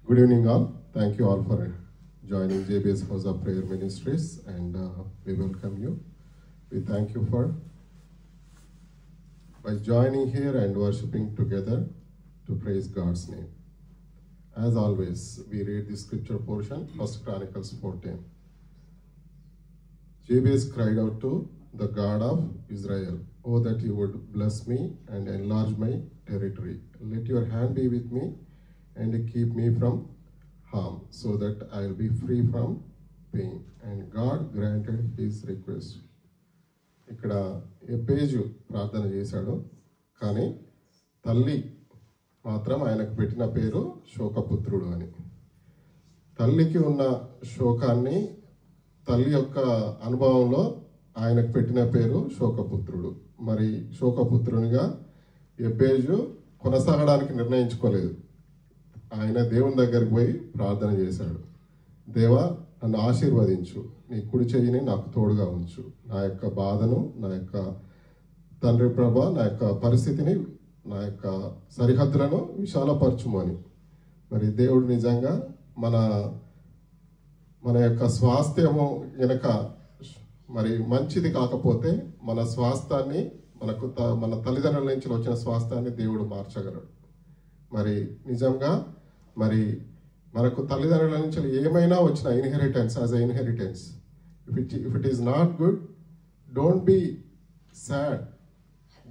Good evening, all. Thank you all for joining JBS House of Prayer Ministries, and we welcome you. We thank you for by joining here and worshiping together to praise God's name. As always, we read the scripture portion, 1 Chronicles 4:10. Jabez cried out to the God of Israel, "Oh, that you would bless me and enlarge my territory. Let your hand be with me and keep me from harm, so that I will be free from pain." And God granted his request. ఇక్కడ ఎబ్బేజు ప్రార్థన చేశాడు, కానీ తల్లి మాత్రం ఆయనకు పెట్టిన పేరు శోకపుత్రుడు అని. తల్లికి ఉన్న శోకాన్ని తల్లి యొక్క అనుభవంలో ఆయనకు పెట్టిన పేరు శోకపుత్రుడు. మరి శోకపుత్రునిగా ఎబ్బేజు కొనసాగడానికి నిర్ణయించుకోలేదు. ఆయన దేవుని దగ్గరికి పోయి ప్రార్థన చేశాడు. దేవా, నన్ను ఆశీర్వదించు, నీ కుడి చెయ్యిని నాకు తోడుగా ఉంచు, నా యొక్క బాధను, నా యొక్క తండ్రి ప్రభా, నా యొక్క పరిస్థితిని, నా యొక్క సరిహద్దులను విశాలపరచుము అని. మరి దేవుడు నిజంగా మన యొక్క స్వాస్థ్యము వెనక మరి మంచిది కాకపోతే మన స్వాస్థాన్ని మన తల్లిదండ్రుల నుంచి వచ్చిన స్వాస్థాన్ని దేవుడు మార్చగలడు. మరి నిజంగా మరి మనకు తల్లిదండ్రుల నుంచి ఏమైనా వచ్చిన inheritance, as a inheritance, if it is not good, don't be sad.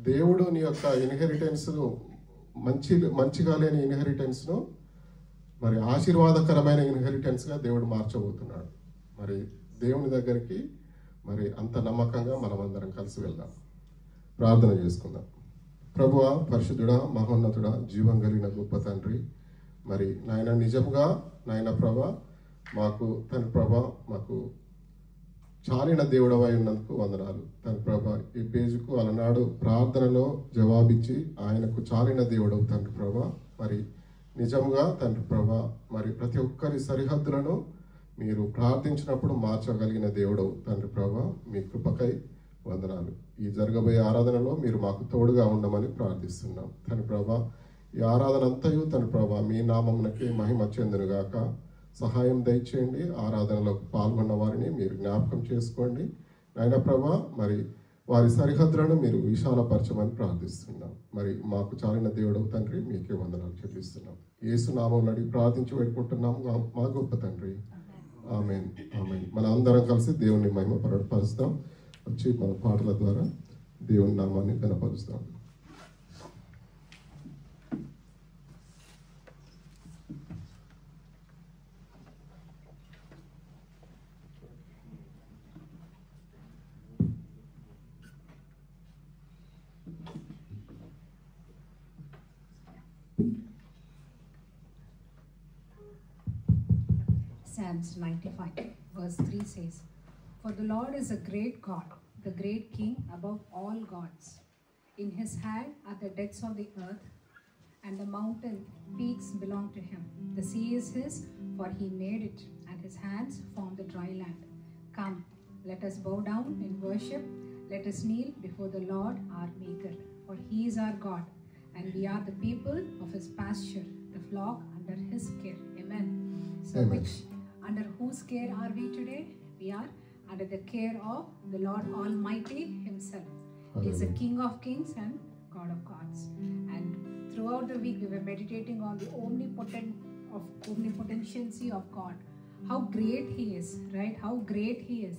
దేవుడు నీ యొక్క ఇన్హెరిటెన్స్ను మంచిగా లేని ఇన్హెరిటెన్స్ను మరి ఆశీర్వాదకరమైన ఇన్హెరిటెన్స్గా దేవుడు మార్చబోతున్నాడు. మరి దేవుని దగ్గరికి మరి అంత నమ్మకంగా మనమందరం కలిసి వెళ్దాం, ప్రార్థన చేసుకుందాం. ప్రభువా, పరిశుద్ధుడా, మహోన్నతుడా, జీవం కలిగిన గొప్ప తండ్రి, మరి నాయన నిజంగా నాయన ప్రభా, మాకు తండ్రి ప్రభా, మాకు చాలిన దేవుడవై ఉన్నందుకు వందనాలు తండ్రి ప్రభా. ఈ పేజుకు అలనాడు ప్రార్థనలో జవాబిచ్చి ఆయనకు చాలిన దేవుడవు తండ్రి ప్రభా. మరి నిజంగా తండ్రి ప్రభా, మరి ప్రతి ఒక్కరి సరిహద్దులను మీరు ప్రార్థించినప్పుడు మార్చగలిగిన దేవుడవు తండ్రి ప్రభా. మీ కృపకై వందనాలు. ఈ జరగబోయే ఆరాధనలో మీరు మాకు తోడుగా ఉండమని ప్రార్థిస్తున్నాం తండ్రి ప్రభా. ఈ ఆరాధన అంతయు తండ్రి ప్రభా మీ నామమునకే మహిమ చెందునుగాక. సహాయం దయచేయండి. ఆరాధనలో పాల్గొన్న వారిని మీరు జ్ఞాపకం చేసుకోండి నాయన ప్రభా. మరి వారి సరిహద్దులను మీరు విశాలపరచమని ప్రార్థిస్తున్నాం. మరి మాకు చాలిన దేవుడు తండ్రి, మీకే వందనాలు చెల్లిస్తున్నాం. యేసు నామములో అడిగి ప్రార్థించి పెట్టుకుంటున్నాం మా గొప్ప తండ్రి. ఆమేన్, ఆమేన్. మన అందరం కలిసి దేవుని మహిమ పరుస్తాం. వచ్చి మన పాటల ద్వారా దేవుని నామాన్ని కనపరుస్తాం. Psalms 95 verse 3 says, "For the Lord is a great God, the great King above all gods. In his hand are the depths of the earth, and the mountain peaks belong to him. The sea is his, for he made it, and his hands formed the dry land. Come, let us bow down in worship. Let us kneel before the Lord our Maker. For he is our God, and we are the people of his pasture, the flock under his care." Amen. So Amen. Under whose care are we today? We are under the care of the Lord Almighty himself. He is the King of kings and God of gods. And throughout the week we were meditating on the omnipotency of God. How great he is, right? How great he is.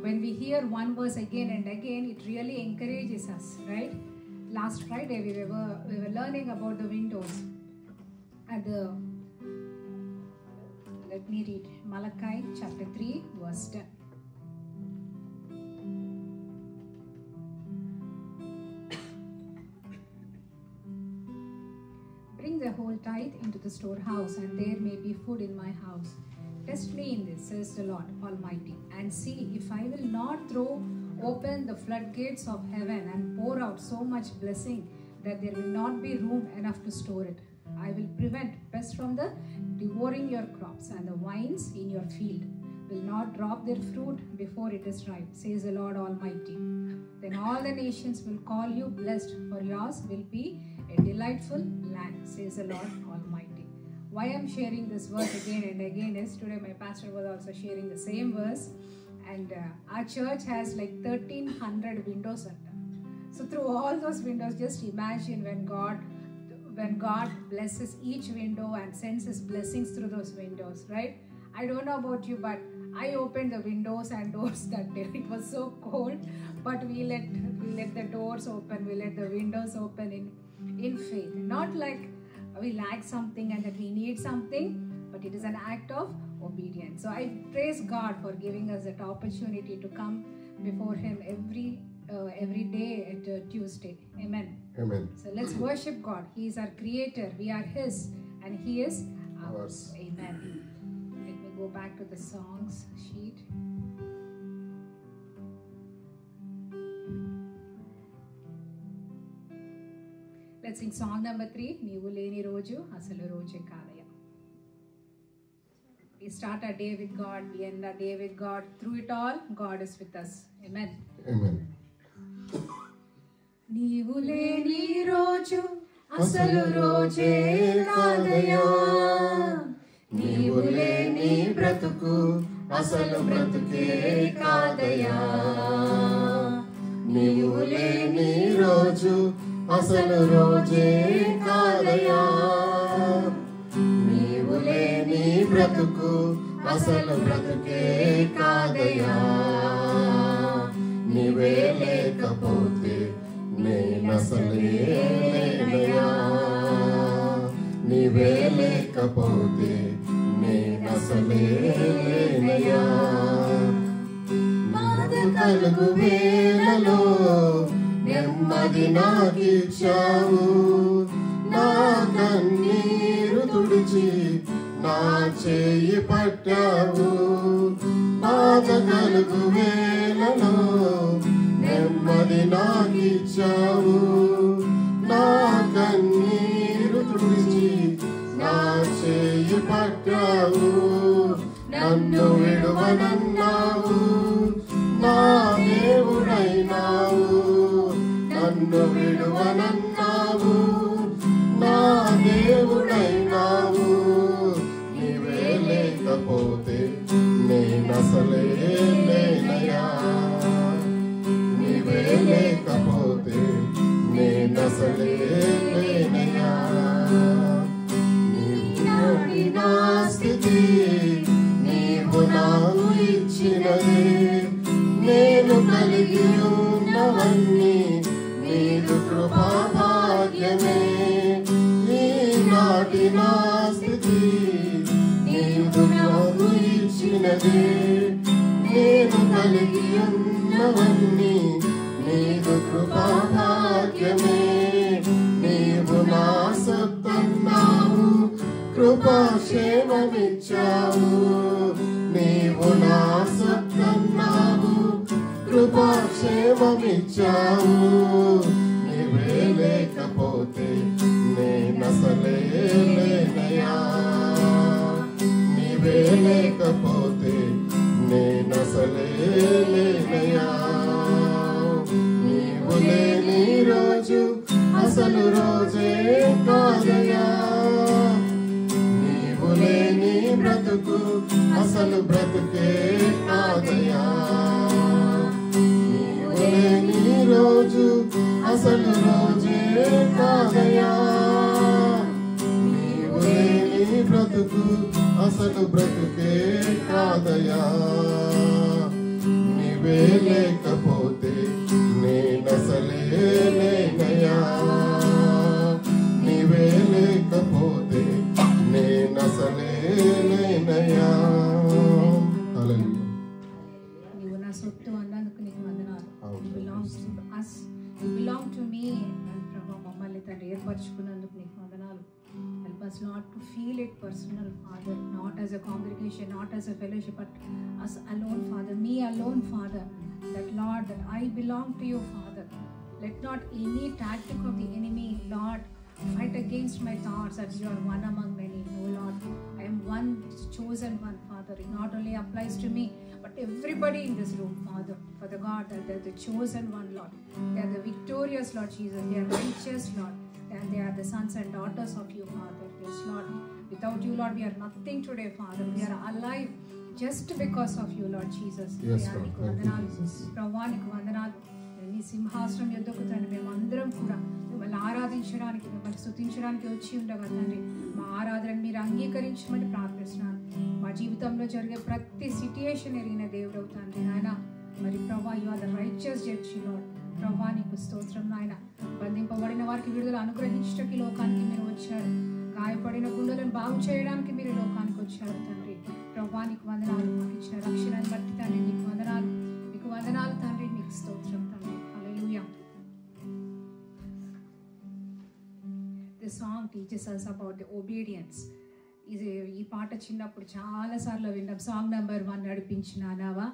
When we hear one verse again and again, it really encourages us, right? Last Friday we were learning about the windows. Let me read Malachi chapter 3 verse 10. "Bring the whole tithe into the storehouse, and there may be food in my house. Test me in this, says the Lord Almighty, and see if I will not throw open the floodgates of heaven and pour out so much blessing that there will not be room enough to store it. I will prevent pests from devouring your crops, and the vines in your field will not drop their fruit before it is ripe, says the Lord Almighty. Then all the nations will call you blessed, for yours will be a delightful land, says the Lord Almighty." why I'm sharing this verse again and again is today my pastor was also sharing the same verse, and our church has like 1,300 windows under. So through all those windows, just imagine when God blesses each window and sends His blessings through those windows, right? I don't know about you, but I opened the windows and doors that day. It was so cold, but we let the doors open, we let the windows open in faith. Not like we lack something and that we need something, but it is an act of obedience. So I praise God for giving us that opportunity to come before Him every day at Tuesday. Amen. Amen. So let's worship God. He is our creator, we are His, and He is ours. Amen. Let me go back to the songs sheet. Let's sing song number 3, Neevu Leni Roju, Asalu Roje Kadaya. We start our day with God, we end our day with God. Through it all, God is with us. Amen. Amen. నీవు లేని రోజు అసలు రోజే కాదయా, నీవు లేని బ్రతుకు అసలు బ్రతుకే కాదయా, నీవు లేని రోజు అసలు రోజే కాదయా, నీవు లేని బ్రతుకు అసలు బ్రతుకే కాదయా, నీవే లేకపోతే నేనసలే లేనయ్యా, నీవే లేకపోతే నేనసలే లేనయ్యా, బాధ కలుగు వేళలో నెమ్మది నాకిచ్చావు, నా కన్నీరు తుడిచి నా చేయి పట్టావు, బాధ కలుగు వేళలో నెమ్మది నాకిచ్చావు, నా కన్నీరు తుడిచి నా చేయి పట్టావు, నన్ను విడువనన్నావు, నా దేవుడైనావు, నన్ను విడువనన్నావు, నా దేవుడైనావు, నీవే లేకపోతే నేనసలే లేనయ్యా, నీవే లేకపోతే నేనసలే లేనయ్యా, నీవు నా స్థితి నీవు నాకు ఇచ్చినది, నేను కలిగి ఉన్నవన్నీ నీదు కృపా భాగ్యమే, ఈనాటి నా స్థితి నీవు నాకు ఇచ్చినది, నేను కలిగి ఉన్నవన్నీ నీదు కృపా భాగ్యమే, నీవు నా సొత్తన్నావు, కృపాక్షేమమిచ్చావు, నీవు నా సొత్తన్నావు, కృపాక్షేమమిచ్చావు, నీవే లేకపోతే నేనసలే లేనయ్యా, నీవే లేకపోతే నేనసలే లేనయ్యా, నీవు లేని రోజు అసలు రోజే కాదయా, నీవు లేని బ్రతుకు అసలు బ్రతుకే కాదయా, నీవు లేని రోజు అసలు రోజే కాదయా, నీవు లేని బ్రతుకు అసలు బ్రతుకే కాదయా, నీవే లేకపోతే నేనసలే లేనయ్యా, నీవే లేకపోతే నేనసలే లేనయ్యా. హల్లెలూయా. నీవు నా సొత్తు అన్నందుకు నీకు వందనాలు. అవును. You belongs to us, you belong to me. And ప్రభా మమ్మల్ని తండ్రి ఏర్పరచుకున్నందుకు నీకు వందనాలు. Help us not to feel it personal, Father, not as a congregation, not as a fellowship, but us alone, Father, me alone, Father, that Lord, that I belong to you, Father. Let not any tactic of the enemy, Lord, fight against my thoughts that you are one among many. No, Lord, I am one chosen one, Father. It not only applies to me, but everybody in this room, Father, for the God, that they are the chosen one, Lord. They are the victorious, Lord Jesus. They are righteous, Lord. And they are the sons and daughters of you, Father. Yes, Lord. We Without you, Lord, we are nothing today, Father. We are alive just because of you, Lord Jesus. Yes, Lord. Thank you, Jesus. ప్రభానికి వందనాలు. మీ సింహాసనం యొద్దకు తండ్రి మేమందరం కూడా మిమ్మల్ని ఆరాధించడానికి, మిమ్మల్ని స్తుతించడానికి వచ్చి ఉండగా తండ్రి, మా ఆరాధనను మీరు అంగీకరించమని ప్రార్థిస్తున్నాను. మా జీవితంలో జరిగే ప్రతి సిట్యుయేషన్ ఎరిగిన దేవుడు తండ్రి నాయన. మరి ప్రభా, you are the righteous judge Lord. ప్రభా నీకు స్తోత్రం నాయన. బంధింపబడిన వారికి విడుదల అనుగ్రహించడానికి లోకానికి మీరు వచ్చారు. గాయపడిన గుండెలను బాగు చేయడానికి మీరు లోకానికి వచ్చారు తండ్రి. ప్రభా నీకు వందనాలు. మాకు ఇచ్చిన రక్షణను బట్టి తండ్రి నీకు వందనాలు. మీకు వందనాలు తండ్రి. మీకు స్తోత్రం తండ్రి. హల్లెలూయా. The song teaches us about the obedience. ఈ పాట చిన్నప్పుడు చాలా సార్లు విన్నాం. Song number 1 నడిపించినావా.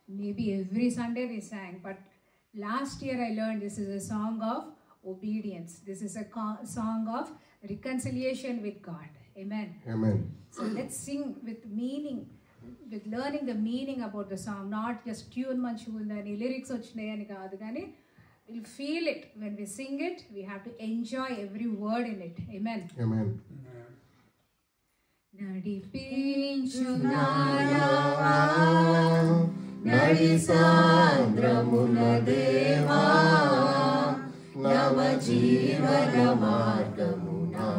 Maybe every Sunday we sang, but last year I learned this is a song of obedience. This is a song of reconciliation with God. Amen. Amen. So let's sing with meaning, with learning the meaning about the song, not just tune manchundani lyrics vachinayani kaadu gaani we'll feel it when we sing it. We have to enjoy every word in it. Amen. Amen. నడిపించునాయవా నడిసాంద్రమున దేవా నవ జీవన మార్గమునా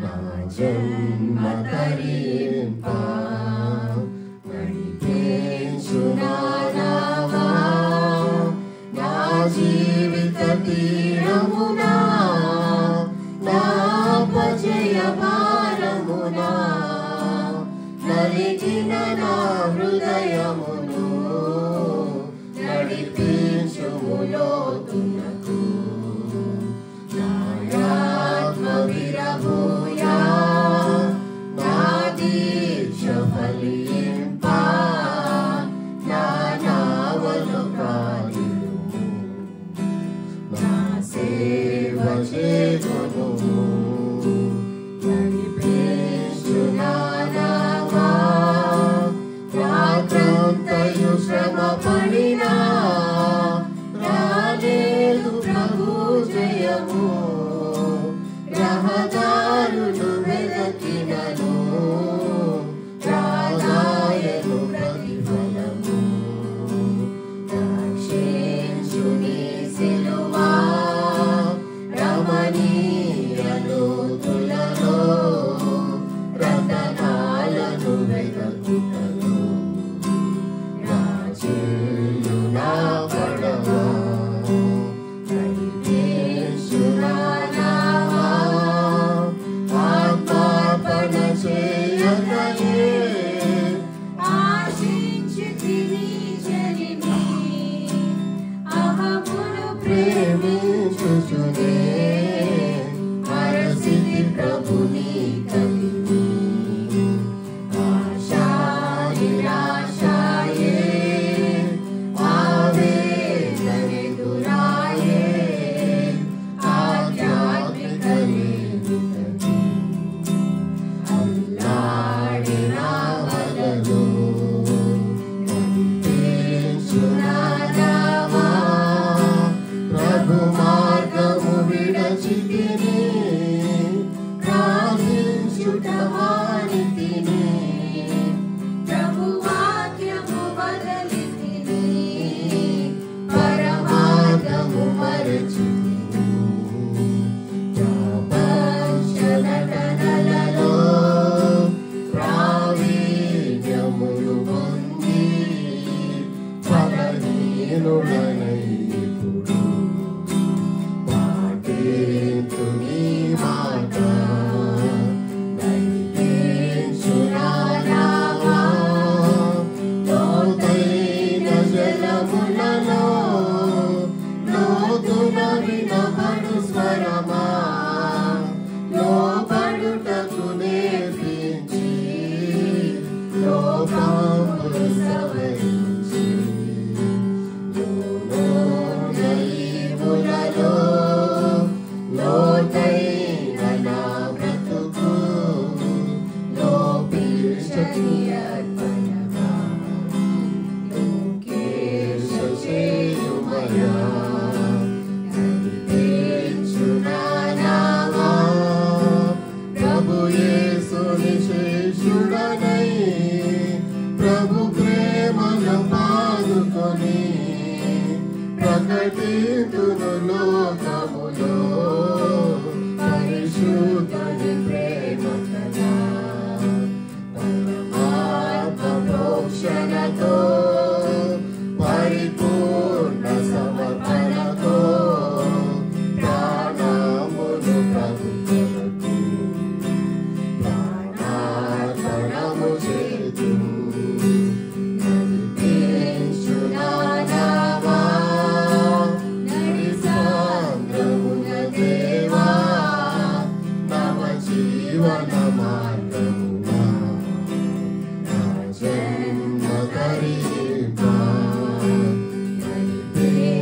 నా జన్మ తరింప నడిపించునాయవా నా జీవిత తీరమునా నా పజయ భారమునా నలిగిన నా హృదయమును నడిపించుము లోతునకు నాయాత్మ విరబూయా నా దీక్ష ఫలింప నా నావలు కాలిడుము నా సేవ చేకొనుము నడిపించునావా రాత్రంతయు శ్రమ పడినా రాలేదు ప్రభు జయము రహదారులు వెదకినను రాదాయను ప్రతిఫలము రక్షించుని సిలువా రమణీయ లోతులలో రతనాలను వెదకుటను రాజేయు నా పడవా నడిపించునావా ఆత్మార్పణ చేయగలే ఆశించితిని జనిని అహమును ప్రేమించుచునే అరసితి ప్రభుని కలిమి ఆశా నిరాశాయే ఆవేదనెదురాయే ఆధ్యాత్మిక లేమితని అల్లాడిన వలలో నడిపించునావా ప్రభు మార్గము విడచితిని ప్రార్థించుట మానితిని ప్రభు వాక్యము వదలితిని పరమార్థము మరచితిని ప్రపంచ నటనలలో ప్రావీణ్యములు పొంది ఫలహీనుడనై ఇప్పుడు పాటేతు నీ మాట నడిపించునావా శిష్యుడనై ప్రభు ప్రేమను పాదుకొని ప్రకటింతును లోకములో పరిశుద్ధుని ప్రేమ కదా. పరమాత్మ ప్రోక్షణతో పరిపూర్ణ సమర్పణతో ప్రాణమును ప్రభు కొరకు ప్రాణార్పణము చేతు జీవన మార్గమున నా జన్మ ధరింపా నడిపించునావా.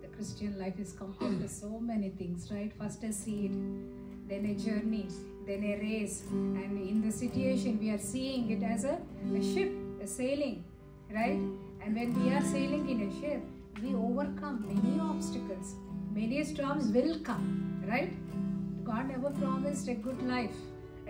The Christian life is composed of so many things, right? First a seed, then a journey, then a race, and in the situation we are seeing it as a ship, a sailing, right? And when we are sailing in a ship, we overcome many obstacles. Many storms will come, right? God never promised a good life,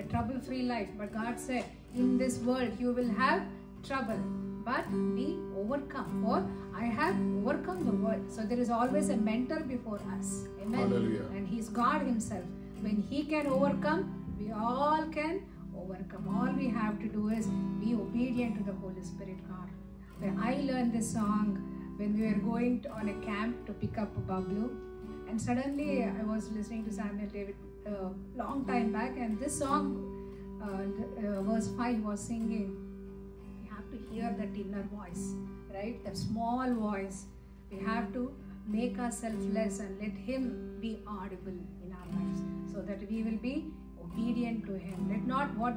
a trouble-free life. But God said, in this world you will have trouble, but be overcome. For I have overcome the world. So there is always a mentor before us. Amen. Hallelujah. And He's God Himself. When He can overcome, we all can overcome. All we have to do is be obedient to the Holy Spirit, God. When I learned this song, when we were going on a camp to pick up Bablu, and suddenly I was listening to Samuel David long time back, and this song, verse 5 was singing. We have to hear that inner voice, right? That small voice. We have to make ourselves less and let Him be audible in our lives, so that we will be obedient to Him. It's not what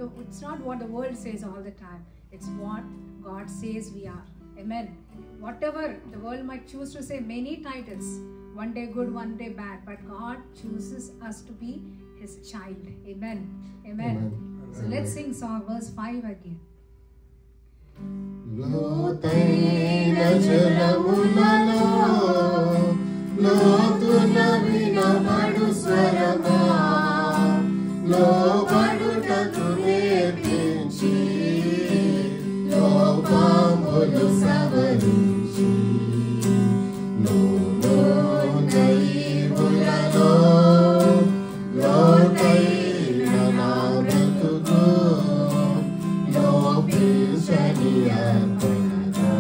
the world says all the time. It's what God says we are. Amen. Whatever the world might choose to say, many titles, one day good, one day bad, but God chooses us to be His child. Amen. Amen. So let's sing song verse 5 again. లోతైన జలములలో లోతున వినబడు స్వరమా లోబడుటకు నేర్పించి లోపములు సవరించి లోనైవులలో లోతైన నా బ్రతుకు లోపించని అర్పణగా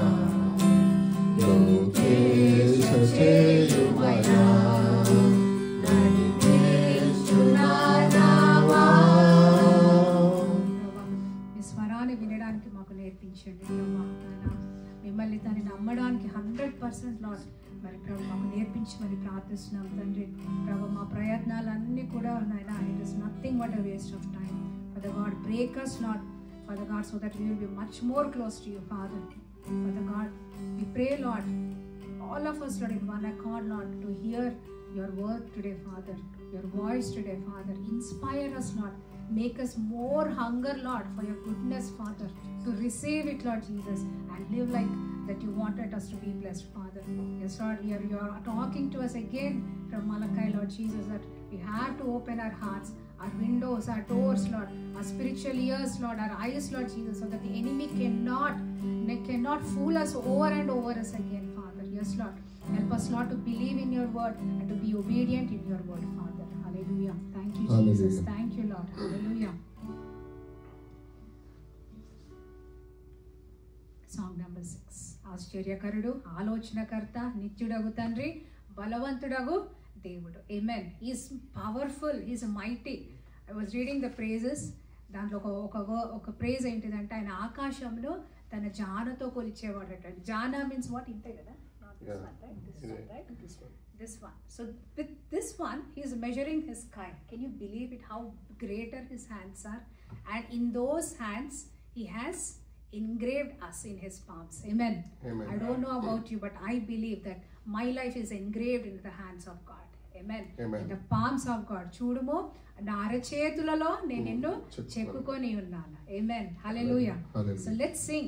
లోకేశ చేయుమయా నడిపించునావా. మీ స్వరాన్ని వినడానికి మాకు నేర్పించండి ప్రభా. మిమ్మల్ని దాన్ని నమ్మడానికి 100% లాట్ మరి ప్రభు మాకు నేర్పించమని ప్రార్థిస్తున్నాం తండ్రి. ప్రభు మా ప్రయత్నాలన్నీ కూడా నాయన it is nothing but a waste of time. Father God break us lot Father God, so that we will be much more close to you, Father. Father God, we pray, Lord, all of us, Lord, in one accord, Lord, to hear your word today, Father, your voice today, Father. Inspire us, Lord. Make us more hunger, Lord, for your goodness, Father, to receive it, Lord Jesus, and live like that you wanted us to be blessed, Father. Yes, Lord, you are talking to us again from Malachi, Lord Jesus, that we have to open our hearts, our windows, our doors, Lord, our spiritual ears, Lord, our eyes, Lord Jesus, so that the enemy cannot fool us over and over us again, Father. Yes, Lord. Help us, Lord, to believe in your word and to be obedient in your word, Father. Hallelujah. Thank you, Jesus. Hallelujah. Thank you, Lord. Hallelujah. Song number 6. ఆశ్చర్యకరుడు, ఆలోచనకర్త, నిత్యుడగు తండ్రి, బలవంతుడగు దేవుడు. Amen. He is powerful. He is mighty. I was reading the praises. దాంట్లో ఒక praise ఏంటిదంటే ఆయన ఆకాశంలో తన జానతో కొలిచేవాడట. జానా మీన్స్ వాట్? ఇంతే కదా? This one. So with this one, he is measuring his sky. Can you believe it? How greater his hands are? And in those hands, he has engraved us in his palms. Amen. Amen. I don't know about you, but I believe that my life is engraved into the hands of God. Amen. Amen. In the palms of God. చూడుము, నా అరచేతులలో నేను నిన్ను చెక్కుకొని ఉన్నాను. Amen. Hallelujah. Hallelujah. So let's sing.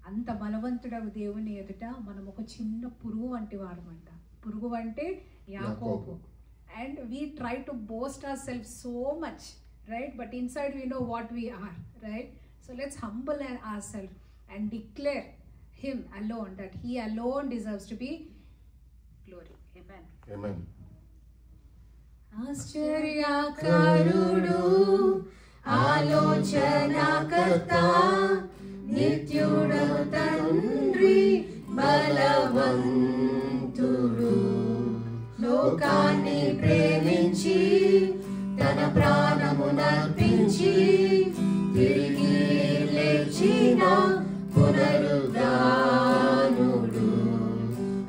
అంత బలవంతుడవు దేవుని ఎదుట మనం ఒక చిన్న పురుగు వంటి వారమంట. పురుగు అంటే యాకోబు. and we try to boast ourselves so much, right? But inside we know what we are, right? So let's humble ourselves and declare him alone, that he alone deserves to be glory. Amen. Amen. ఆశ్చర్యకారుడు ఆలోచనకర్త నిత్యుడు తండ్రి బలవంతుడు లోకాన్ని ప్రేమించి తన ప్రాణమునర్పించి తిరిగి లేచిన పునరుద్ధానుడు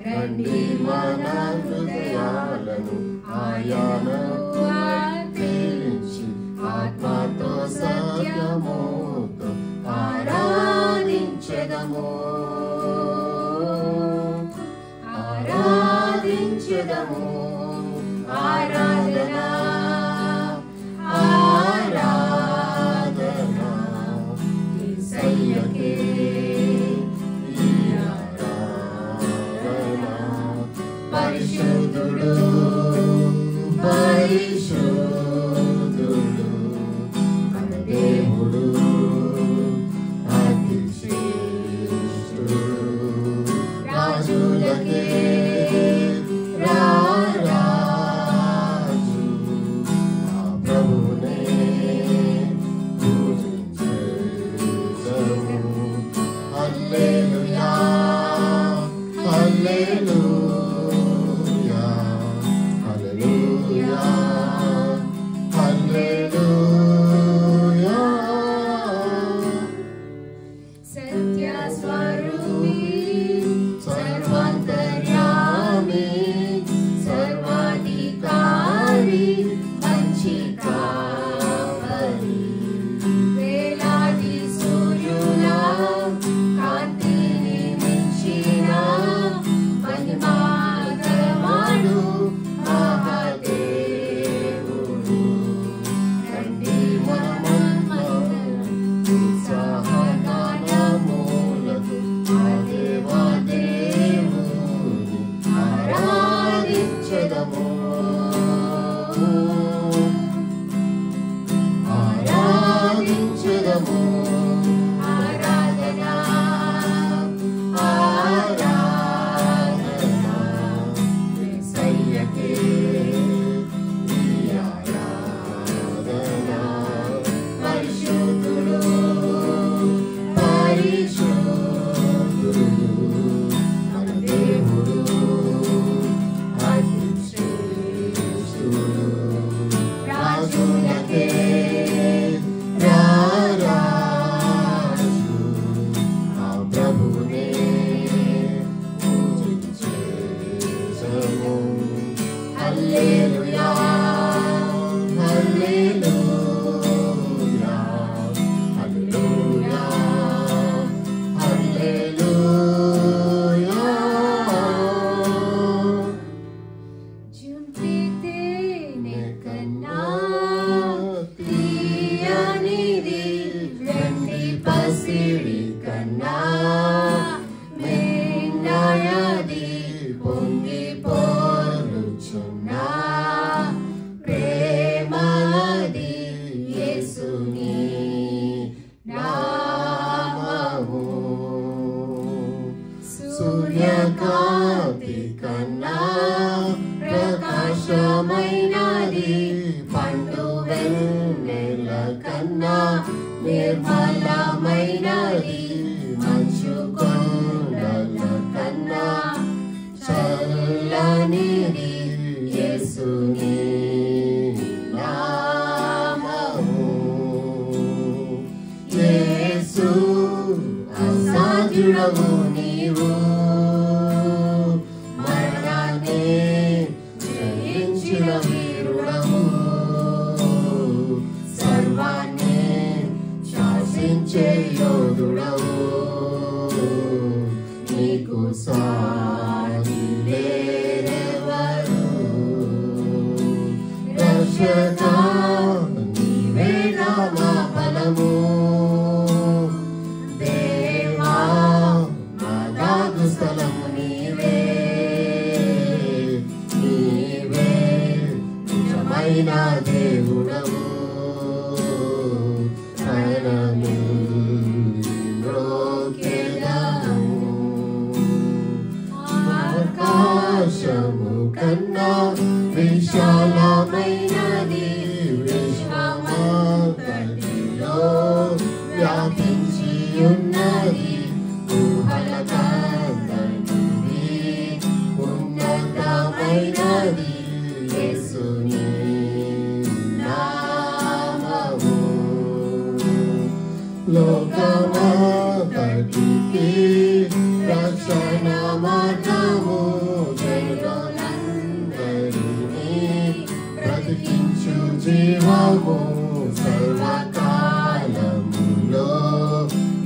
రండి మన హృదయాలను ఆయనకు అర్పించి ఆత్మతో సత్యముతో ఆరాధించెదము ఆరాధించెదము ఆరాధన ఆరాధన యేసయ్యకే ఈ ఆరాధన పరిశుద్ధుడు పరిశుద్ధుడు మన దేవుడు అతి శ్రేష్ఠుడు రాజులకే రారాజు ఆ ప్రభువునే పూజించెదము. హల్లెలూయా హల్లెలూయా హల్లెలూయా హల్లెలూయా. సత్య స్వరూపి సర్వాంతర్యామి సర్వాధికారి మంచి కాపరి వేలాది సూర్యుల కాంతిని మించిన మహిమాగలవాడు మహాదేవుడు రండి మనమందరం ఉత్సాహగానములతో ఆ దేవాదేవుని ఆరాధించెదము ఆరాధించెదము ఆరాధన ఆరాధన యేసయ్యకే ఈ ఆరాధన పరిశుద్ధుడు పరిశుద్ధుడు మన దేవుడు అతి శ్రేష్ఠుడు రాజులకే రారాజు ఆ ప్రభువునే పూజించెదము. హల్లెలూయా హల్లెలూయా హల్లెలూయా హల్లెలూయా. జుంపితేనే కన్నా తీయనిది వెండి పసిడి కన్నా మెండయది పొంగి పోరుచున్నా ప్రేమది యేసుని నామము. సూర్యకాంతి కన్నా ప్రకాశమైనది పండు వెన్నెల కన్నా నిర్మలమైనది మంచు కొండల కన్నా చల్లనిది యేసుని నామము. యేసు అసాధ్యుడవు నీవు మరణాన్ని జయించిన వీరుడవు సర్వాన్ని శాసించే యోధుడవు నీకు సాటి లేరెవరు రక్షకా నీవే నా బలము దేవా మా దాగు స్థలము నీవే నీవే నిజమైన దేవుడవు ఆకాశము కన్నా విశాలమైనది విశ్వమంతటిలో వ్యాపించి ఉన్నది ఊహల కందనిది ఉన్నతమైనది యేసుని నామము లోకమంతటికి రక్షణ మార్గము జనులందరినీ బ్రతికించు జీవము సర్వకాలములో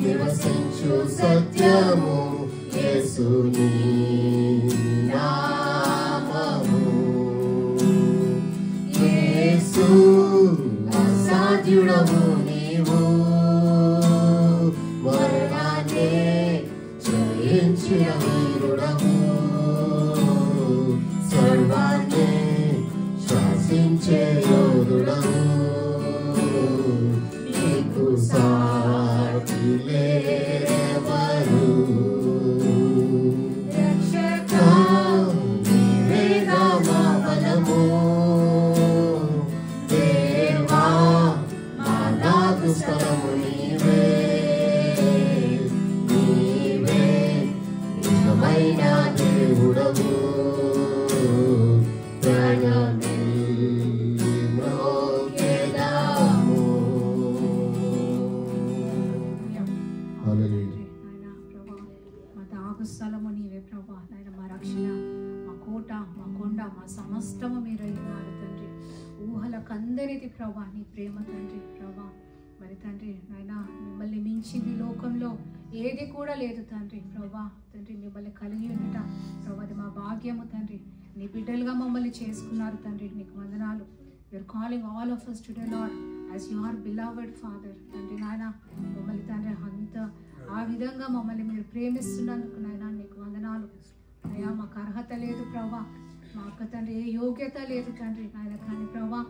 నివసించు సత్యము యేసుని నామము యేసు అసాధ్యుడవు నీవు మరణాన్ని జయించిన వీరుడవు సర్వాన్ని శాసించే యోధుడవు నీకు సాటి లేరెవరు రక్షకా నీవే నా బలము దేవా మా నాగు స్థలము నీవే నిజమైన దేవుడవు స్థలము నీవే ప్రభా నాయన మా రక్షణ మా కోట మా కొండ మా సమస్తము మీరు అయినారు తండ్రి ఊహలకందరిది ప్రభా నీ ప్రేమ తండ్రి ప్రభా మరి తండ్రి నాయన మిమ్మల్ని మించింది లోకంలో ఏది కూడా లేదు తండ్రి ప్రభా తండ్రి మిమ్మల్ని కలిగి ఉండట ప్రభా అది మా భాగ్యము తండ్రి నీ బిడ్డలుగా మమ్మల్ని చేసుకున్నారు తండ్రి నీకు వందనాలు you're calling all of us today Lord as your beloved father తండ్రి నాయన మమ్మల్ని తండ్రి అంత ఆ విధంగా మమ్మల్ని మీరు ప్రేమిస్తున్నందుకు నాయన నీకు వందనాలు అయ్యా మాకు అర్హత లేదు ప్రభా మా అక్క తండ్రి ఏ యోగ్యత లేదు తండ్రి నాయన కానీ ప్రభా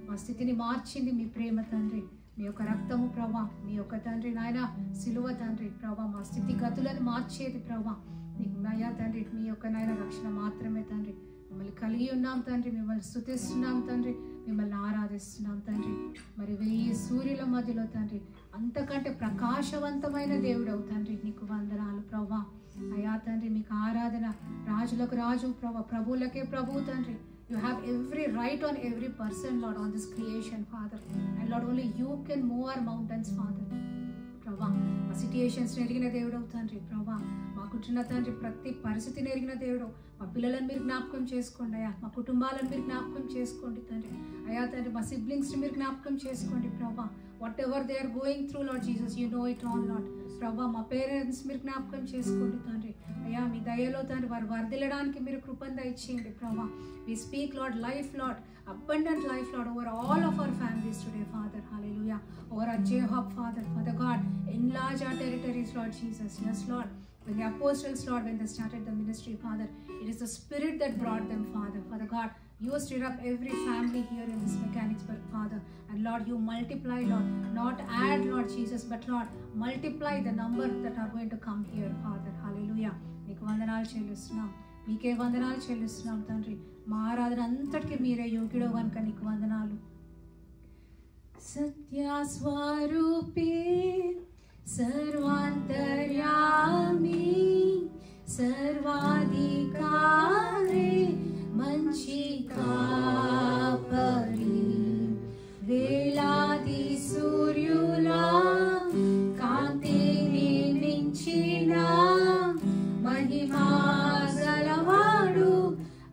మా స్థితిని మార్చింది మీ ప్రేమ తండ్రి మీ యొక్క రక్తము ప్రభా మీ యొక్క తండ్రి నాయన సిలువ తండ్రి ప్రభా మా స్థితిగతులను మార్చేది ప్రభా నీకు అయ్యా తండ్రి మీ యొక్క నాయన రక్షణ మాత్రమే తండ్రి మిమ్మల్ని కలిగి ఉన్నాం తండ్రి మిమ్మల్ని స్తుతిస్తున్నాం తండ్రి మిమ్మల్ని ఆరాధిస్తున్నాం తండ్రి మరి 1000 సూర్యుల మధ్యలో తండ్రి అంతకంటే ప్రకాశవంతమైన దేవుడవు తండ్రి నీకు వందనాలు ప్రభా అయ్యా తండ్రి మీకు ఆరాధన రాజులకు రాజు ప్రభా ప్రభువులకే ప్రభువు తండ్రి you have every right on every person Lord on this creation Father and Lord only you can move our mountains Father ప్రభా మా సిట్యుయేషన్స్ ఎరిగిన దేవుడు తండ్రి ప్రభా మాకుంటున్న తండ్రి ప్రతి పరిస్థితిని ఎరిగిన దేవుడు మా పిల్లలను మీరు జ్ఞాపకం చేసుకోండి అయ్యా మా కుటుంబాలను మీరు జ్ఞాపకం చేసుకోండి తండ్రి అయ్యా తండ్రి మా సిబ్లింగ్స్ని మీరు జ్ఞాపకం చేసుకోండి ప్రభా whatever they are going through Lord Jesus you know it all Lord ప్రభా మా పేరెంట్స్ మీరు జ్ఞాపకం చేసుకోండి తండ్రి అయ్యా మీ దయలో తండ్రి వారు వర్ధిల్లడానికి మీరు కృపను దయచేయండి ప్రభా we speak Lord life Lord abundant life Lord over all of our families today Father hallelujah over our J-Hub Father God enlarge our territories Lord Jesus yes Lord when the apostles Lord when they started the ministry Father it is the Spirit that brought them Father God you stir up every family here in this Mechanicsburg Father and Lord you multiply Lord not add Lord Jesus but Lord multiply the number that are going to come here Father hallelujah నీకు వందనాలు చెల్లిస్తున్నాం మీకే వందనాలు చెల్లిస్తున్నాం తండ్రి మా ఆరాధన అంతటికీ మీరే యోగ్యుడు కనుక నీకు వందనాలు సత్యస్వరూపి సర్వాంతర్యామి సర్వాధికారి మంచి కాపరి వేలాది సూర్యుల కాంతిని మించిన మహిమా గలవాడు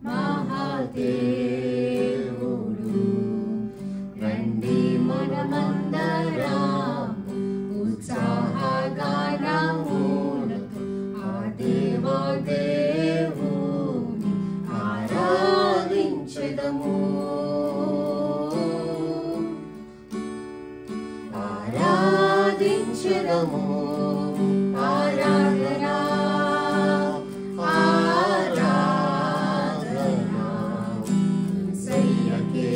మహాదేవుడు రండి మనమందరం ఉత్సాహగానములతో ఆ దేవదేవుని ఆరాధించెదము ఆరాధించెదము ఆరాధనా ఆరాధనా సయ్యకే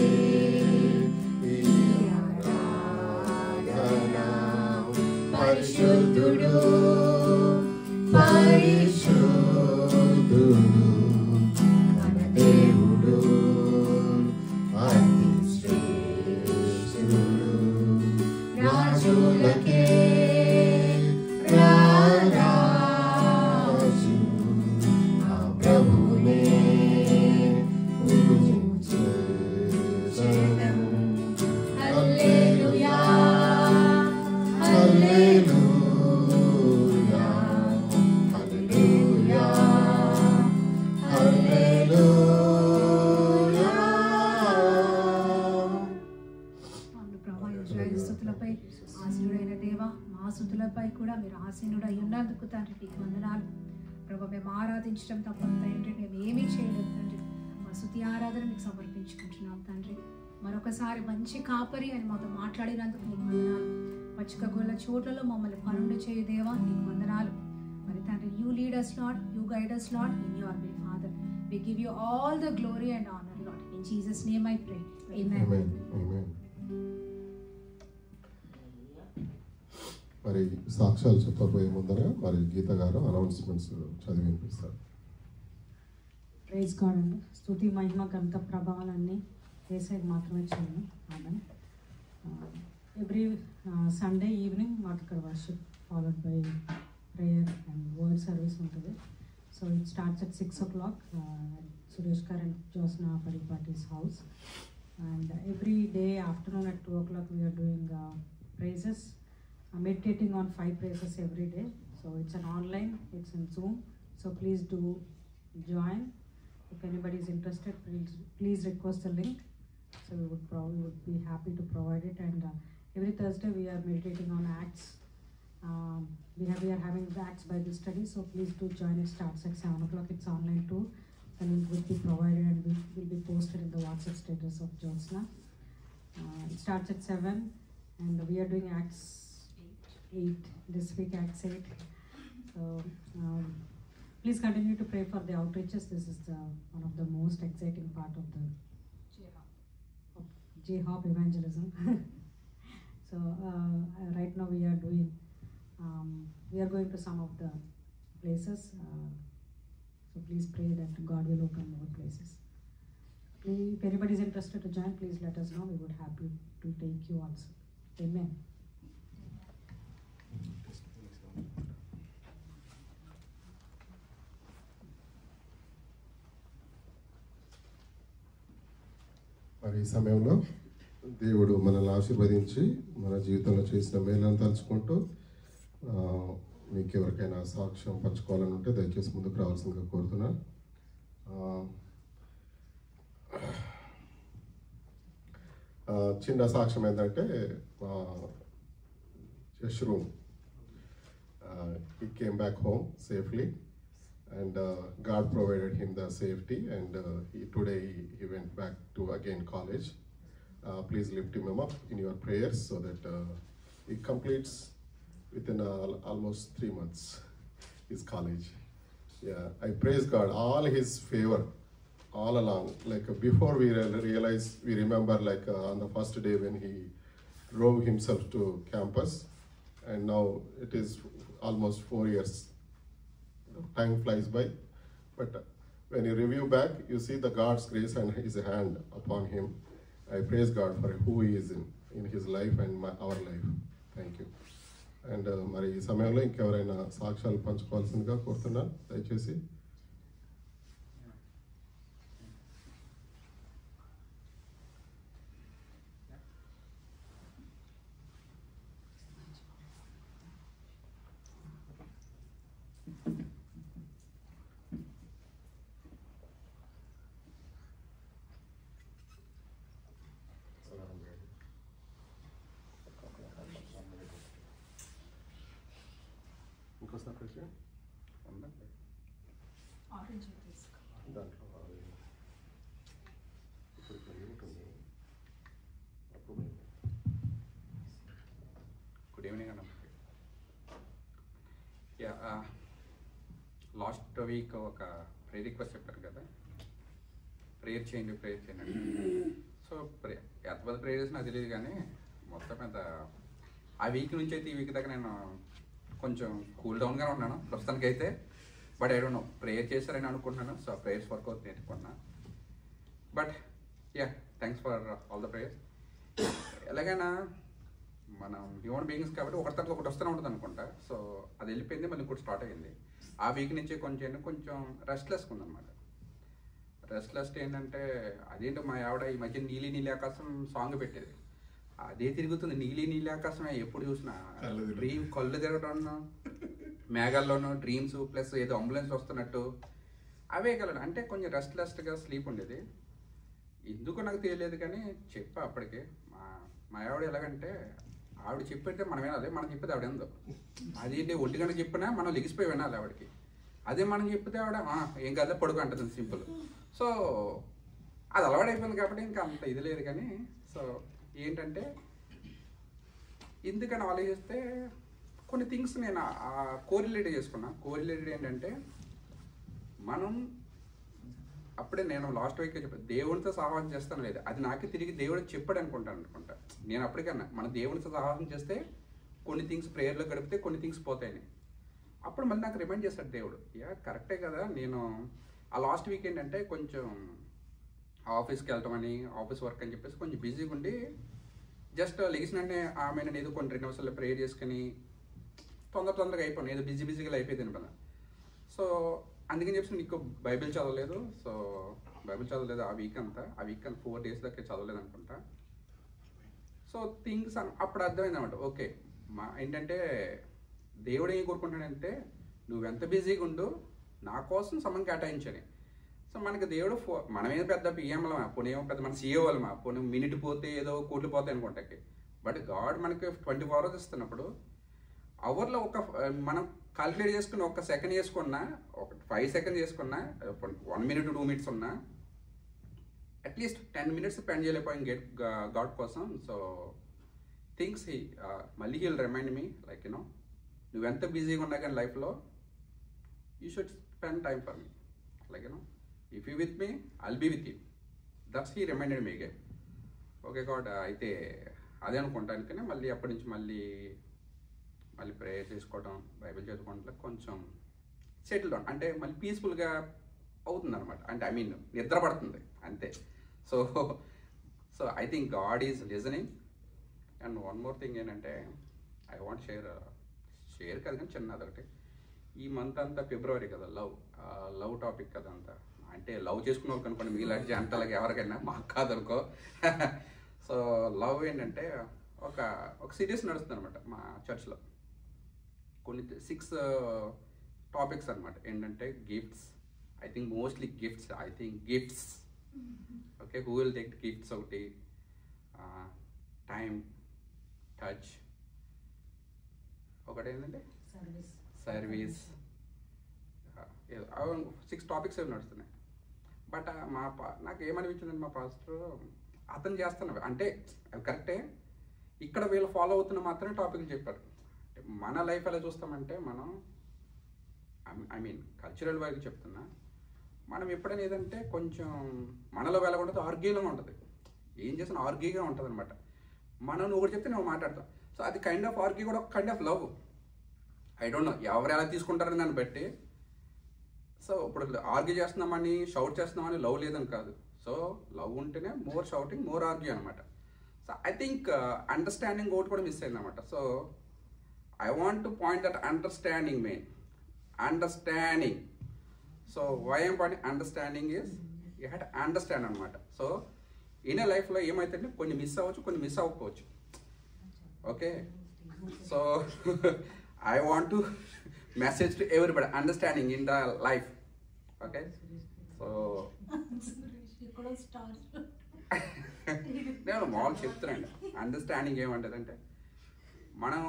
పరిశుద్ధుడు పరిశుద్ధుడు మన దేవుడు అతి శ్రేష్ఠుడు రాజులకే రారాజు ఆ ప్రభునే పూజించెదం. హల్లెలూయా హల్లెలూయా హల్లెలూయా హల్లెలూయా. అవును ప్రభా, ఇశ్రాయేలు స్తుతులపై ఆసీనుడైన దేవా, మా స్తుతులపై కూడా మీరు ఆసీనుడు అయి ఉన్నందుకు తండ్రి నీకు వందనాలు ప్రభా. మేము ఆరాధించడం తప్ప తండ్రి మేము ఏమీ చేయలేదు తండ్రి. మా స్తుతి ఆరాధన మీకు సమర్పించుకుంటున్నాం తండ్రి. మరొకసారి మంచి కాపరి అని మాతో మాట్లాడినందుకు నీకు వందనాలు. పచ్చిక గొల్ల చోట్లలో మమ్మల్ని పనుండి చేయు దేవా, నీకు వందనాలు. మరి తండ్రి, you lead us Lord, you guide us Lord in your way Father. We give you all the glory and honor Lord. In Jesus name I pray. Amen. Amen. Amen. మరి సాక్ష్యాలు చెప్పబోయే ముందర మరి గీత గారు అనౌన్స్మెంట్స్ చదివి వినిపిస్తారు. ప్రైజ్ గాడ్ అండి. స్తుతి మహిమ ఘనత ప్రభావాలన్నీ యేసయ్యకి మాత్రమే చేయను. ఆమెన్. ఎవ్రీ సండే ఈవినింగ్ మాకు ఇక్కడ worship followed by prayer and word service ఉంటుంది. So it starts at 6 o'clock Suresh garu and Josna Paripati's house. And every day afternoon at 2 o'clock we are doing praises, meditating on 5 praises every day. So it's an online, it's in Zoom. So please do join. If anybody is interested, please request the link. So we would be happy to provide it. And every Thursday we are meditating on Acts. We are having the Acts Bible study. So please do join. It starts at 7 o'clock. It's online too. The link will be provided and will be posted in the WhatsApp status of Jyotsna. It starts at 7, and we are doing Acts 8 this week. Acts 8. So please continue to pray for the outreaches. This is one of the most exciting part of the J-Hop evangelism. So right now we are going to some of the places. So please pray that God will open more places. Please, if anybody is interested to join, please let us know. We would happy to take you also. Amen. మరి ఈ సమయంలో దేవుడు మనల్ని ఆశీర్వదించి మన జీవితంలో చేసిన మేలను తలుచుకుంటూ మీకు ఎవరికైనా సాక్ష్యం పంచుకోవాలని ఉంటే దయచేసి ముందుకు రావాల్సిందిగా కోరుతున్నాను. చిన్న సాక్ష్యం ఏంటంటే యశ్రూమ్ he came back home safely, and God provided him the safety, and today he went back to again college. Please lift him up in your prayers so that he completes within almost 3 months his college. Yeah, I praise God, all his favor all along. Like before we realize, we remember like on the first day when he drove himself to campus, and now it is almost 4 years. Time flies by, but when you review back, you see the God's grace and his hand upon him. I praise God for who he is in his life and our life. Thank you. And మరి ఈ సమయంలో ఇంకెవరైనా సాక్ష్యాలు పంచుకోవాల్సిందిగా కోరుతున్నాను. దయచేసి ఇంకోసారి ప్రశ్న orange తీసుకో. దాంట్లో ఇప్పుడు ఉంటుంది. గుడ్ ఈవినింగ్ అన్న. లాస్ట్ వీక్ ఒక ప్రేయర్ రిక్వెస్ట్ చెప్పారు కదా, ప్రేయర్ చేయండి అని. సో ఎంతమంది ప్రేయర్ చేసి నాకు తెలియదు, కానీ మొత్తం పెద్ద ఆ వీక్ నుంచి అయితే ఈ వీక్ దాకా నేను కొంచెం కూల్ డౌన్గానే ఉన్నాను ప్రస్తుతానికి అయితే. But I don't know, prayer చేశారని అనుకుంటున్నాను. సో ప్రేయర్స్ వర్క్ అవుతుంది నేర్చుకున్నాను. But yeah, thanks for all the prayers. ఎలాగైనా మనం హ్యూమన్ బీయింగ్స్ కాబట్టి ఒకటి తర్వాత ఒకటి వస్తూనే ఉంటుంది అనుకుంటా. సో అది వెళ్ళిపోయింది, మళ్ళీ ఇంకోటి స్టార్ట్ అయ్యింది. ఆ వీక్ నుంచి కొంచెం రెస్ట్లెస్గా ఉందన్నమాట. రెస్ట్లెస్ ఏంటంటే అదేంటో మా ఆవిడ ఈ మధ్య నీలి నీలి ఆకాశం సాంగ్ పెట్టేది. అదే తిరుగుతుంది, నీలి నీలి ఆకాశమే ఎప్పుడు చూసినా. డ్రీమ్ కళ్ళు తిరగడం, మేఘాల్లోనూ డ్రీమ్స్ ప్లస్ ఏదో అంబులెన్స్ వస్తున్నట్టు అవే కలడు. అంటే కొంచెం రెస్ట్లెస్గా స్లీప్ ఉండేది. ఎందుకో నాకు తెలియలేదు కానీ చెప్పా అప్పటికే. మా ఆవిడ ఎలాగంటే ఆవిడ చెప్పితే మనం వినాలి, మనం చెప్పేది ఆవిడ ఏందో. అదేంటి 1 గంట చెప్పినా మనం లెగిసిపోయి వినాలి ఆవిడకి. అదే మనం చెప్తే ఆవిడ ఏం కాదా పడుకో అంటుంది, సింపుల్. సో అది అలవాటైపోయింది కాబట్టి ఇంకా అంత ఇది లేదు. కానీ సో ఏంటంటే ఎందుకని ఆలోచిస్తే కొన్ని థింగ్స్ నేను కోరిలేట్ చేసుకున్నా. కోరిలేటెడ్ ఏంటంటే మనం అప్పుడే నేను లాస్ట్ వీక్ చెప్పాను, దేవునితో సహవాసం చేస్తాను లేదు, అది నాకే తిరిగి దేవుడు చెప్పాడు అనుకుంటా. నేను అప్పటికన్నా మన దేవునితో సహవాసం చేస్తే కొన్ని థింగ్స్ ప్రేయర్లో గడిపితే కొన్ని థింగ్స్ పోతాయని. అప్పుడు మళ్ళీ నాకు రిమైండ్ చేశాడు దేవుడు, యా కరెక్టే కదా. నేను ఆ లాస్ట్ వీక్ ఏంటంటే కొంచెం ఆఫీస్కి వెళ్ళటం అని, ఆఫీస్ వర్క్ అని చెప్పేసి కొంచెం బిజీగా ఉండి జస్ట్ లెగిసినంటే ఆమె నేను ఏదో కొన్ని 2 నిమిషాలు ప్రేయర్ చేసుకుని తొందరగా అయిపోయాను, ఏదో బిజీగా అయిపోయింది కదా. సో అందుకని చెప్పి నీకు బైబిల్ చదవలేదు. సో బైబిల్ చదవలేదు ఆ వీక్ అంతా 4 days దాకా చదవలేదు అనుకుంటా. సో థింగ్స్ అప్పుడు అర్థమైంది అనమాట. ఓకే, ఏంటంటే దేవుడు ఏం కోరుకుంటాడంటే నువ్వెంత బిజీగా ఉండు, నా కోసం సమయం కేటాయించని. సో మనకి దేవుడు మనమేదో పెద్ద పిఎంలమా, పోనేమో పెద్ద మన సీఏ వాళ్ళమా, పోనీ మినిట్ పోతే ఏదో కోట్లు పోతాయి అనుకుంటాకి. బట్ గాడ్ మనకి 24 hours ఇస్తున్నప్పుడు అవర్లో మనం కాల్కులేట్ చేసుకుని 1 second చేసుకున్నా, 5 seconds చేసుకున్నా, 1 minute 2 minutes ఉన్నా అట్లీస్ట్ 10 minutes స్పెండ్ చేయలేకపోయింది గాడ్ కోసం. సో థింగ్స్ మళ్ళీ హీల్ రిమైండ్ మీ లైక్ నువ్వెంత బిజీగా ఉన్నా కానీ లైఫ్లో you should spend time for me. Like if you with me I'll be with you. That's he reminded me again. Okay God, అయితే అదే అనుకుంటాను. కానీ మళ్ళీ అప్పటి నుంచి మళ్ళీ ప్రేయర్ చేసుకోవడం, బైబిల్ చదువుకోవడం కొంచెం సెటిల్ డౌన్, అంటే మళ్ళీ పీస్ఫుల్గా అవుతుంది అనమాట. అంటే ఐ మీన్ నిద్ర పడుతుంది అంతే. So I think God is listening. And one more thing ఏంటంటే ఐ వాంట్ షేర్ కాదు కానీ చిన్నది ఒకటి. ఈ మంత్ అంతా ఫిబ్రవరి కదా, లవ్ టాపిక్ కదా అంతా. అంటే లవ్ చేసుకున్న వాళ్ళకి అనుకోండి, మీలాంటి జంటలకి ఎవరికైనా, మాకు కాదనుకో. సో లవ్ ఏంటంటే ఒక సిరీస్ నడుస్తుంది అనమాట మా చర్చ్లో. కొన్ని 6 టాపిక్స్ అనమాట. ఏంటంటే gifts, I think mostly gifts. Okay, who will take gifts ఒకటి, టైం, టచ్, ఒకటి ఏంటంటే సర్వీస్. 6 టాపిక్స్ ఏమి నడుస్తున్నాయి. బట్ నాకు ఏమనిపించిందంటే మా పాస్టర్ అతను చేస్తున్నా, అంటే అవి కరెక్టే, ఇక్కడ వీళ్ళు ఫాలో అవుతున్న మాత్రమే టాపిక్లు చెప్పారు. మన లైఫ్ ఎలా చూస్తామంటే మనం ఐ మీన్ కల్చరల్ వైపు చెప్తున్నా, మనం ఎప్పుడైనా ఏదంటే కొంచెం మనలో వెళ్ళకుండా ఆర్గ్యూలో ఉంటుంది. ఏం చేసినా ఆర్గ్యూగా ఉంటుంది అనమాట. మనం ఒకటి చెప్తే నువ్వు మాట్లాడతావు. సో అది కైండ్ ఆఫ్ ఆర్గ్యూ కూడా ఒక kind of love. I don't know ఎవరు ఎలా తీసుకుంటారని దాన్ని బట్టి. సో ఇప్పుడు ఆర్గ్యూ చేస్తున్నామని, షౌట్ చేస్తున్నామని లవ్ లేదని కాదు. సో లవ్ ఉంటేనే మోర్ షౌటింగ్, మోర్ ఆర్గ్యూ అనమాట. సో ఐ థింక్ అండర్స్టాండింగ్ ఒకటి కూడా మిస్ అయింది అనమాట. So I want to point that understanding main. Understanding. So why I'm pointing understanding is you had to understand అనమాట. So in a లైఫ్లో ఏమైతే కొన్ని miss అవ్వచ్చు, కొన్ని మిస్ అవ్వకపోవచ్చు. Okay, so I want to message to everybody, understanding in the life. Okay, so నేను మామూలు చెప్తున్నాను. అండర్స్టాండింగ్ ఏమంటుందంటే మనం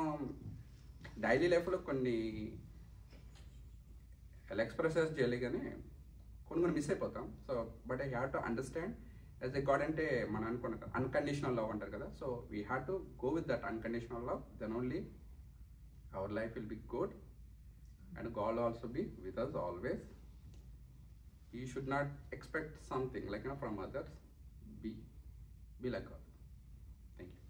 డైలీ లైఫ్లో కొన్ని ఎక్స్ప్రెస్ చేయాలి కానీ కొన్ని మిస్ అయిపోతాం. So but I have to understand as a God. అంటే మనం అనుకున్న అన్కండిషనల్ లవ్ అంటారు కదా. So we have to go with that unconditional love. Then only our life will be good and God also be with us always. You should not expect something like from others. Be like God. Thank you.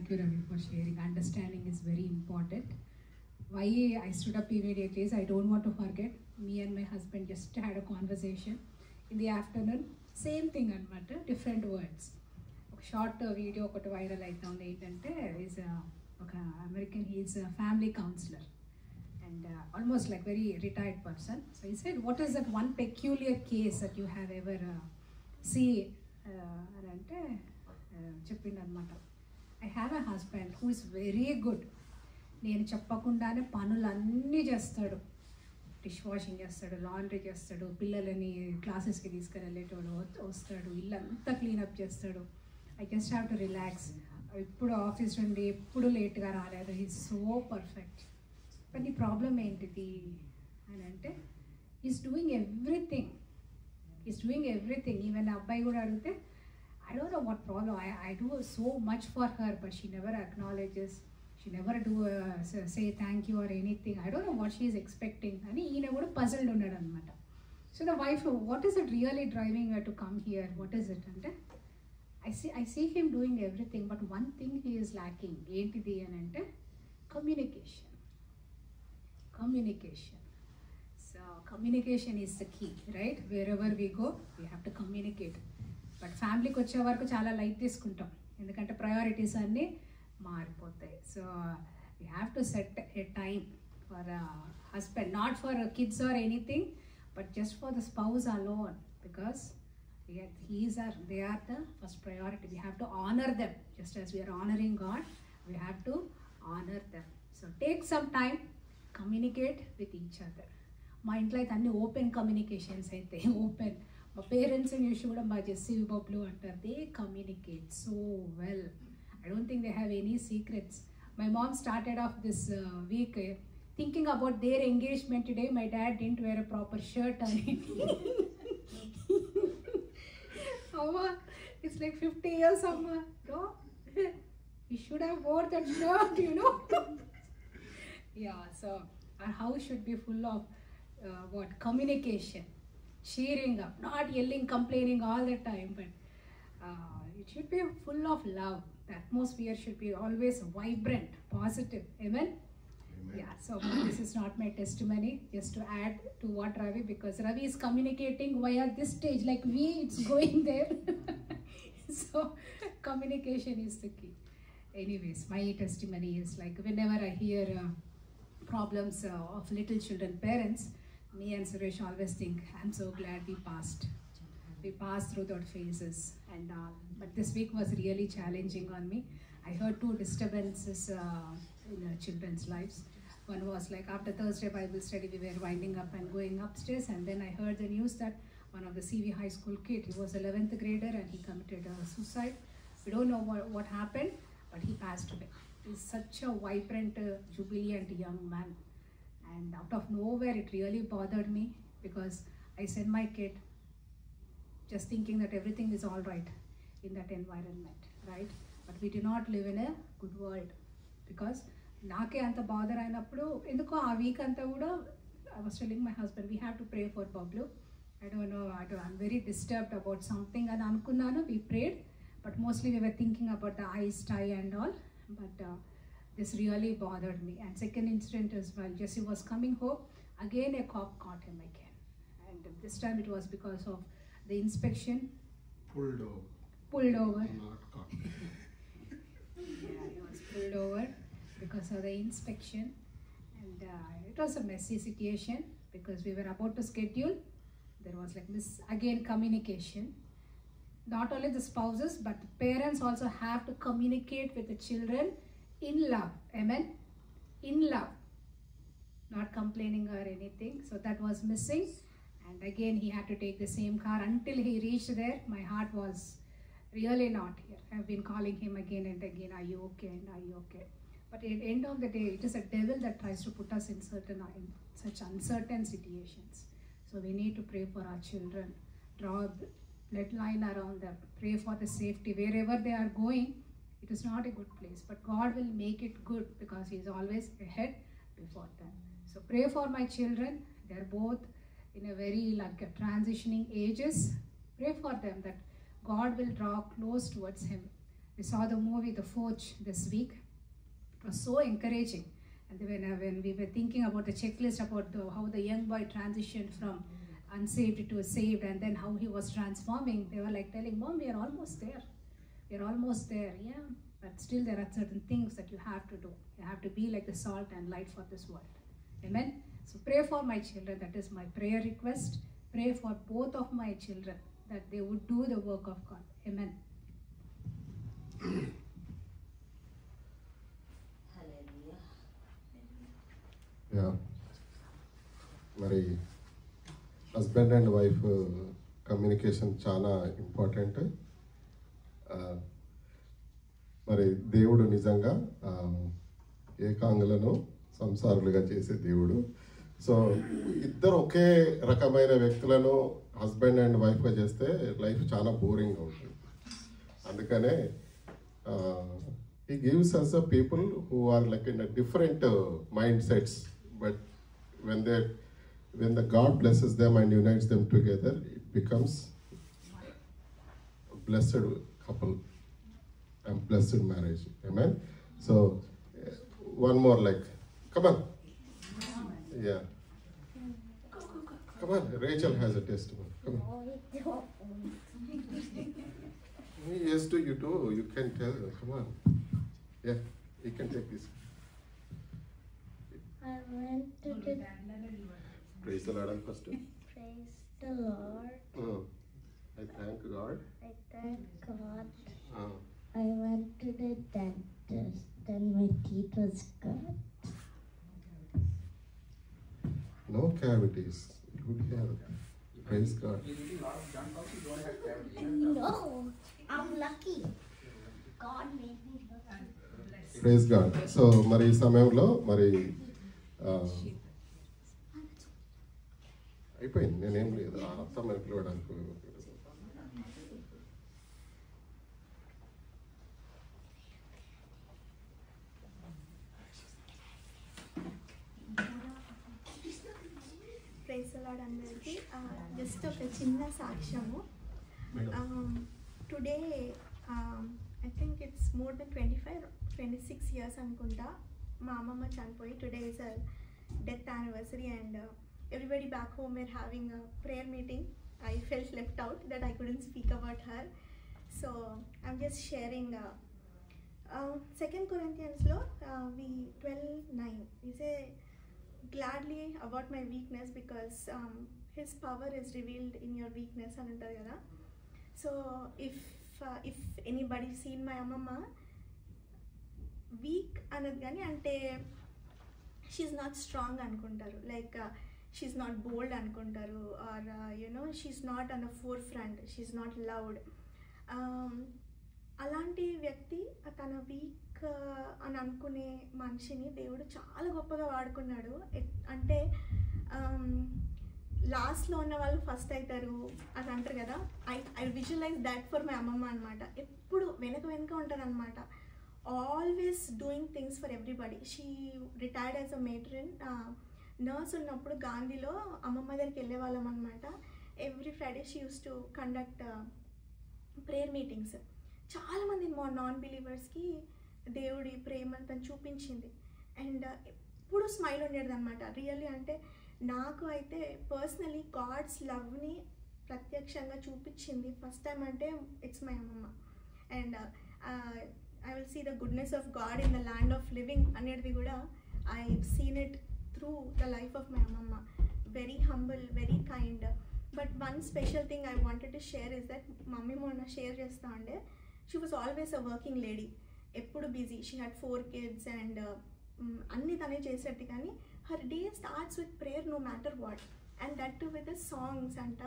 Thank you, Ravi, for sharing. Understanding is very important. Why I stood up immediately is I don't want to forget. Me and my husband just had a conversation in the afternoon. Same thing anamata, different words. ఒక short video ఒకటి viral అవుతుంది. ఏంటంటే is ఒక American, he's family counsellor and almost like very retired person. So he said, what is that one peculiar case that you have ever see అని అంటే చెప్పిండు అనమాట. I have a husband who is very good. నేను చెప్పకుండానే పనులన్నీ చేస్తాడు. Dish washing చేస్తాడు, laundry చేస్తాడు, పిల్లలని క్లాసెస్కి తీసుకుని వెళ్ళేటోడు వస్తాడు, ఇల్లంతా క్లీనప్ చేస్తాడు. I just have to relax. ఇప్పుడు ఆఫీస్ నుండి ఎప్పుడు లేట్గా రాలేదు. He so perfect. కానీ ప్రాబ్లం ఏంటిది అని అంటే ఈస్ డూయింగ్ ఎవ్రీథింగ్. ఈవెన్ అబ్బాయి కూడా అడిగితే I don't know what problem. I do so much for her, but she never acknowledges. She never say thank you or anything. I don't know what she is expecting. And he never puzzled unnadu anamata. So the wife, what is it really driving her to come here? What is it? Ante I see him doing everything, but one thing he is lacking. Entidi anante communication. So communication is the key, right? Wherever we go, we have to communicate. But ఫ్యామిలీకి వచ్చే వరకు చాలా light తీసుకుంటాం, ఎందుకంటే priorities అన్నీ మారిపోతాయి. So we have to set a time for husband, not for kids or anything, but just for the spouse alone, because they are the first priority. We have to honor them just as we are honoring God. We have to honor them. So take some time, communicate with each other. మా ఇంట్లో అయితే అన్ని open communications అయితే open. మా parents చూసి కూడా మా Jessie బాబులు అంటారు, they communicate so well. I don't think they have any secrets. My mom started off this week thinking about their engagement day. My dad didn't wear a proper shirt అని. అమ్మా, it's like 50 years అమ్మా. No, he should have wore that shirt, you know. Yeah, so our house should be full of communication. Cheering up, not yelling, complaining all the time, but it should be full of love. The atmosphere should be always vibrant, positive. Amen? Yeah, so this is not my testimony, just to add to what Ravi, because Ravi is communicating via this stage, like me, it's going there. So communication is the key. Anyways, my testimony is like, whenever I hear problems of little children parents, me and Suresh always think, I'm so glad we passed through those phases and all. But this week was really challenging on me. I heard 2 disturbances in children's lives. One was like, after Thursday Bible study, we were winding up and going upstairs, and then I heard the news that one of the CV high school kid, he was 11th grader and he committed suicide. We don't know what happened, but he passed away. He's such a vibrant, jubilant young man. And out of nowhere, it really bothered me, because I sent my kid just thinking that everything is all right in that environment, right? But we do not live in a good world, because naake anta bother ainappudu enduko aa week anta kuda I was telling my husband, we have to pray for Bablu. I don't know, I'm very disturbed about something and anukunnanu. We prayed, but mostly we were thinking about the eyes, tie and all. But this really bothered me. And second incident is while Jesse was coming home, again a cop caught him again. And this time it was because of the inspection. Pulled over. Not caught. Yeah, he was pulled over because of the inspection. And it was a messy situation, because we were about to schedule. There was like this again communication. Not only the spouses, but the parents also have to communicate with the children in love. Amen? In love, not complaining or anything. So that was missing. And again he had to take the same car. Until he reached there, my heart was really not here. I've been calling him again and again, are you okay, and are you okay? But at the end of the day, it is a devil that tries to put us in such uncertain situations. So we need to pray for our children, draw a bloodline around them, pray for the safety. Wherever they are going, it is not a good place, but God will make it good, because He is always ahead before them. So pray for my children. They are both in a very transitioning ages. Pray for them that God will draw close towards Him, We saw the movie The Forge this week. It was so encouraging. And when we were thinking about the checklist about how the young boy transitioned from unsaved to saved, and then how he was transforming, they were like telling, Mom, we are almost there. We are almost there, yeah. But still there are certain things that you have to do. You have to be like the salt and light for this world. Amen. So pray for my children. That is my prayer request. Pray for both of my children that they would do the work of God. Amen. Yeah. మరి husband and wife communication చాలా important. మరి దేవుడు నిజంగా ఏకాంగులను సంసారులుగా చేసే దేవుడు. So ఇద్దరు ఒకే రకమైన వ్యక్తులను హస్బెండ్ అండ్ వైఫ్గా చేస్తే లైఫ్ చాలా బోరింగ్గా ఉంటుంది. అందుకనే he gives us a people who are like in a different mindsets, but when the God blesses them and unites them together, it becomes a blessed couple and blessed marriage. Amen. So one more, like, come on. Yeah, come on. Rachel has a testimony. Come on. Yes, do you too. You can tell. Come on. Yeah, you can take this. I went to the Praise the Lord first. praise the Lord. I thank God. I thank God. Uh, I went to the dentist, then my teeth was cut. no cavities. Good health. Praise God. You're eating a lot of junk also, you don't have cavities. No, I'm lucky. God made me lucky. Praise God. So మరి ఈ సమయంలో మరి అయిపోయింది, నేనేం లేదు అర్థం పిలవడానికి. Praise the Lord అందరికీ. జస్ట్ ఒక చిన్న సాక్ష్యము. Today I think it's more than 26 years అనుకుంటా మా అమ్మమ్మ చనిపోయి. Today is a death anniversary and everybody back home were having a prayer meeting. I felt left out that I couldn't speak about her. So I'm just sharing 2 Corinthiansలో 12:9 we say gladly about my weakness because his power is revealed in your weakness అని ఉంటుంది కదా. So if anybody seen my అమ్మమ్మ weak అన్నది కానీ అంటే she's not strong అనుకుంటారు, like she's not bold అనుకుంటారు, or you know she's not on the forefront, she's not loud. అలాంటి వ్యక్తి తన వీక్ అని అనుకునే మనిషిని దేవుడు చాలా గొప్పగా వాడుకున్నాడు. అంటే లాస్ట్లో ఉన్న వాళ్ళు ఫస్ట్ అవుతారు అని అంటారు కదా. I visualize that for my అమ్మమ్మ అనమాట. ఎప్పుడు వెనక ఉంటుంది అనమాట. Always doing things for everybody. She retired as a matron. Nurse ఉన్నప్పుడు గాంధీలో అమ్మమ్మ దగ్గరికి వెళ్ళే వాళ్ళం అనమాట. Every Friday she use to conduct prayer meetings. చాలామంది నాన్ బిలీవర్స్కి దేవుడి ప్రేమను తను చూపించింది. అండ్ ఎప్పుడు స్మైల్ ఉండేది అనమాట. రియల్లీ అంటే నాకు అయితే పర్సనలీ గాడ్స్ లవ్ని ప్రత్యక్షంగా చూపించింది ఫస్ట్ టైం అంటే ఇట్స్ మై అమ్మమ్మ. And I will see the goodness of God in the land of living అనేది కూడా I seen it through the life of my అమ్మమ్మ. Very humble, very kind. But one special thing I wanted to share is that mummy మొన్న share చేస్తా ఉండే she was always a working lady. ఎప్పుడు busy. She had 4 kids and అన్నీ తనే చేసేది. కానీ her day starts with prayer no matter what. And that too with the songs అంట.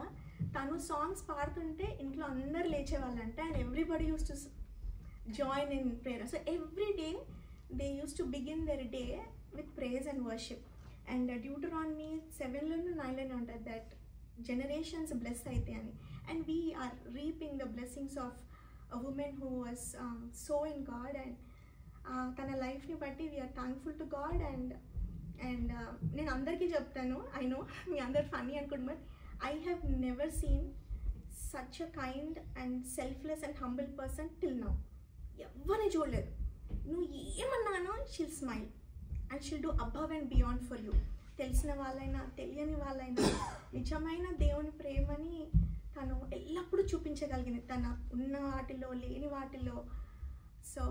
తను సాంగ్స్ పాడుతుంటే ఇంట్లో అందరు లేచేవాళ్ళంట. And everybody use to join in prayer. So every day they use to begin their day with prayers and worship. And Deuteronomy 7లోను 9లోనే ఉంటుంది that generations bless అయితే అని. And we are reaping the blessings of a woman who was so in God and తన లైఫ్ని బట్టి we are thankful to God. And నేను అందరికీ చెప్తాను, ఐ నో మీ అందరు ఫన్నీ అనుకుంటు, but I have never seen such a kind and selfless and humble person till now. ఎవరిని చూడలేదు. నువ్వు ఏమన్నానో she'll smile and she'll do above and beyond for you. తెలిసిన వాళ్ళైనా తెలియని వాళ్ళైనా నిజమైన దేవుని ప్రేమని తను ఎల్లప్పుడూ చూపించగలిగింది, తన ఉన్న వాటిలో లేని వాటిలో. So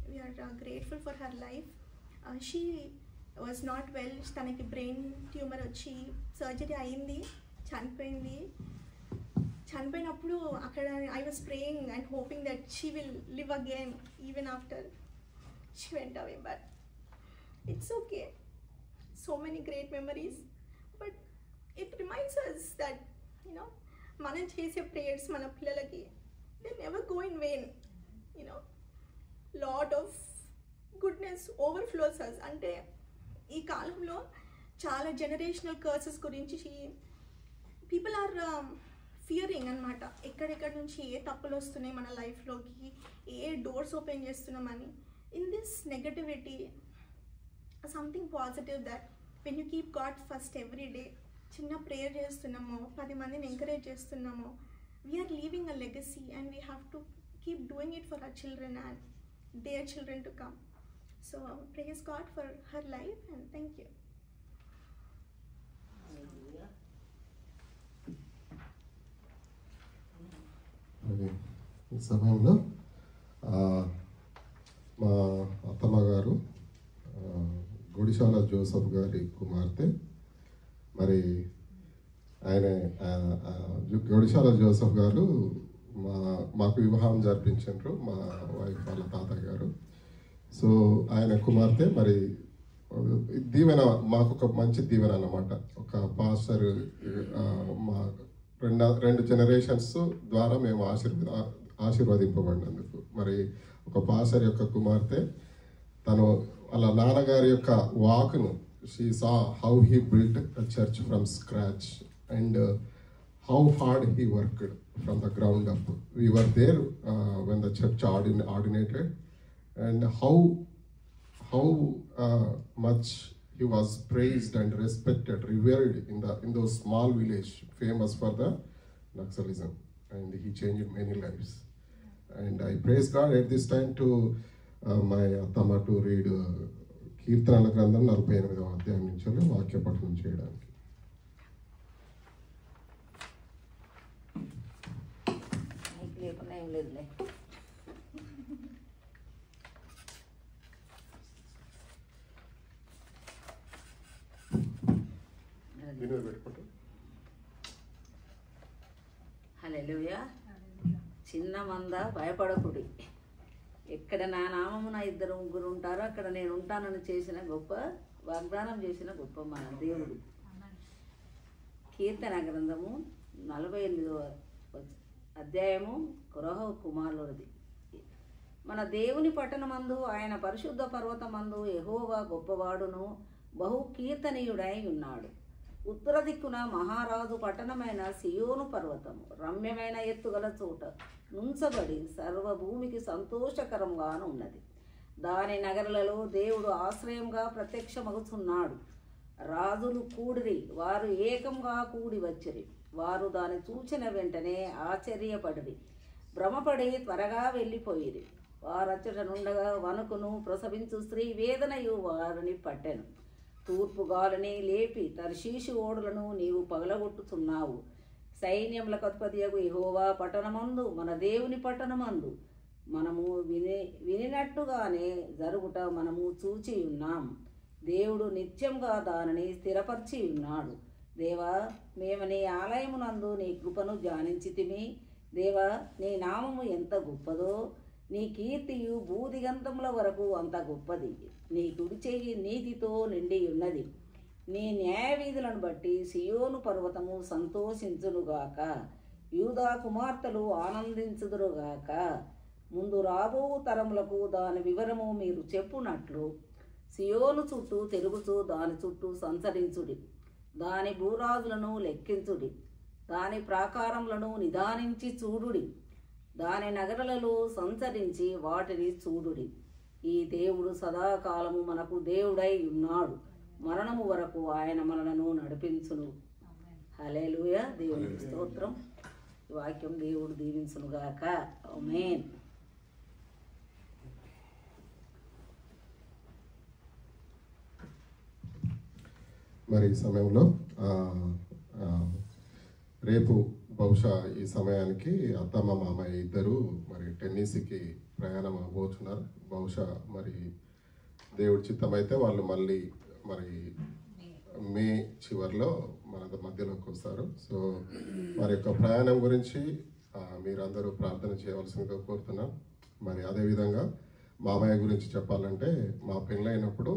we're grateful for her life. She was not well, తనకి బ్రెయిన్ ట్యూమర్ వచ్చి సర్జరీ అయింది, చనిపోయింది. చనిపోయినప్పుడు అక్కడ I was praying and hoping that she will live again even after she went away. But it's okay. So many great memories, but it reminds us that, you know, మనం చేసే prayers మన పిల్లలకి they never go in vain. You know, lot of goodness overflows us. అంటే ఈ కాలంలో చాలా generational curses గురించి people are Fearing అనమాట. ఎక్కడెక్కడ నుంచి ఏ తప్పులు వస్తున్నాయి మన లైఫ్లోకి, ఏ డోర్స్ ఓపెన్ చేస్తున్నామని. In this negativity, something positive that when you keep God first every day, చిన్న ప్రేయర్ చేస్తున్నామో 10 మందిని ఎంకరేజ్ చేస్తున్నామో, we are leaving a legacy and we have to keep doing it for our children and their children to come. So praise God for her life and thank you. ఈ సమయంలో మా అత్తమ్మ గారు Gudishala Joseph గారి కుమార్తె, మరి ఆయన గుడిశాల జోసఫ్ గారు మాకు వివాహం జరిపించారు, మా వైఫ్ వాళ్ళ తాతయ్య గారు. సో ఆయన కుమార్తె మరి దీవెన, మాకు ఒక మంచి దీవెన అన్నమాట. ఒక పాస్టర్ మా రెండు జనరేషన్స్ ద్వారా మేము ఆశీర్వదింపబడినందుకు. మరి ఒక పాస్టర్ యొక్క కుమార్తె తను వాళ్ళ నాన్నగారి యొక్క వాక్ను, she saw how he built a church from scratch and how hard he worked from the ground up. We were there when the church ordinated and how much he was praised and respected, revered in those small village famous for the Naxalism, and he changed many lives. And I praise God at this time to my Attama to read కీర్తనల గ్రంథం 48వ అధ్యాయం నుంచి వాక్య పఠనం చేయడానికి. హల్లెలూయా. చిన్న మంద భయపడకుడి, ఎక్కడ నా నామమున 2-3 ఉంటారో అక్కడ నేను ఉంటానని చేసిన గొప్ప వాగ్దానం చేసిన గొప్ప మన దేవుడు. కీర్తన గ్రంథము 48వ అధ్యాయము కొరహ కుమారుడిది. మన దేవుని పట్టణమందు ఆయన పరిశుద్ధ పర్వతమందు యెహోవా గొప్పవాడును బహు కీర్తనీయుడై ఉన్నాడు. ఉత్తర దిక్కున మహారాజు పట్టణమైన సియోను పర్వతము రమ్యమైన ఎత్తుగల చోట నుంచబడి సర్వభూమికి సంతోషకరంగాను ఉన్నది. దాని నగరులలో దేవుడు ఆశ్రయంగా ప్రత్యక్షమగుచున్నాడు. రాజులు కూడిరి, వారు ఏకంగా కూడి వచ్చిరి. వారు దాన్ని చూచిన వెంటనే ఆశ్చర్యపడిరి, భ్రమపడి త్వరగా వెళ్ళిపోయిరి. వారచ్చట నుండగా వణుకును ప్రసవించు స్త్రీ వేదనయు వారిని పట్టెను. తూర్పు గాలిని లేపి తర్షీషు ఓడలను నీవు పగలగొట్టుచున్నావు. సైన్యములకు అధిపతియగు యెహోవా పట్టణమందు, మన దేవుని పట్టణమందు మనము వినినట్టుగానే జరుగుట మనము చూచి ఉన్నాం. దేవుడు నిత్యంగా దానిని స్థిరపరిచి ఉన్నాడు. దేవా, మేము నీ ఆలయమునందు నీ కృపను ధ్యానించితిమి. దేవా, నీ నామము ఎంత గొప్పదో, నీ కీర్తియు భూదిగంతముల వరకు అంత గొప్పది. నీ కుడి చెయ్యి నీతితో నిండి ఉన్నది. నీ న్యాయవీధులను బట్టి సియోను పర్వతము సంతోషించునుగాక, యూదా కుమార్తెలు ఆనందించుదురుగాక. ముందు రాబో తరములకు దాని వివరము మీరు చెప్పునట్లు సియోను చుట్టూ తిరుగుచూ దాని చుట్టూ సంచరించుడి. దాని భూరాజులను లెక్కించుడి. దాని ప్రాకారములను నిదానించి చూడుడి. దాని నగరాలలో సంచరించి వాటిని చూడుడి. ఈ దేవుడు సదాకాలము మనకు దేవుడై ఉన్నాడు. మరణము వరకు ఆయన మనలను నడిపించును. హల్లెలూయా. దేవునికి స్తోత్రం. ఈ వాక్యం దేవుడు దీవించునుగాక. ఆమేన్. మరి ఈ సమయంలో రేపు బహుశా ఈ సమయానికి అత్తమ్మ మామయ్య ఇద్దరు మరి టెన్నీసీకి ప్రయాణం అవబోతున్నారు. బహుశా మరి దేవుడి చిత్తం అయితే వాళ్ళు మళ్ళీ మరి మే చివరిలో మన మధ్యలోకి వస్తారు. సో వారి యొక్క ప్రయాణం గురించి మీరందరూ ప్రార్థన చేయవలసిందిగా కోరుతున్నాను. మరి అదేవిధంగా మామయ్య గురించి చెప్పాలంటే మా పెళ్ళైనప్పుడు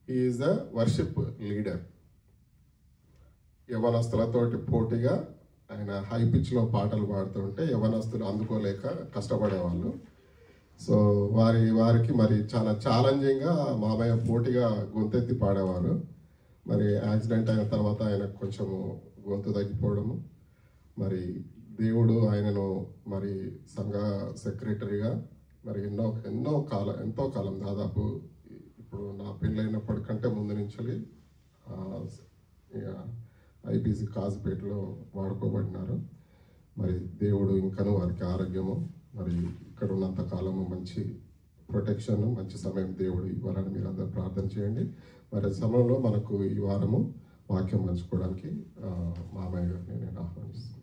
ఈజ్ అ వర్షిప్ లీడర్. యవనస్తులతోటి పోటీగా ఆయన హై పిచ్లో పాటలు పాడుతుంటే యవనస్తులు అందుకోలేక కష్టపడేవాళ్ళు. సో వారికి మరి చాలా ఛాలెంజింగ్గా మామయ్య పోటీగా గొంతెత్తి పాడేవారు. మరి యాక్సిడెంట్ అయిన తర్వాత ఆయనకు కొంచెము గొంతు తగ్గిపోవడము, మరి దేవుడు ఆయనను మరి సంఘ సెక్రటరీగా మరి ఎంతో కాలం దాదాపు ఇప్పుడు నా పెళ్ళైనప్పటికంటే ముందు నుంచి ఐపీసీ కాజుపేటలో వాడుకోబడినారు. మరి దేవుడు ఇంకనూ వారికి ఆరోగ్యము మరి ఇక్కడ ఉన్నంత కాలము మంచి ప్రొటెక్షన్ మంచి సమయం దేవుడు ఇవ్వాలని మీరు అందరూ ప్రార్థన చేయండి. మరి సమయంలో మనకు ఈ వారము వాక్యం పంచుకోవడానికి మామయ్య గారిని నేను ఆహ్వానిస్తున్నాను.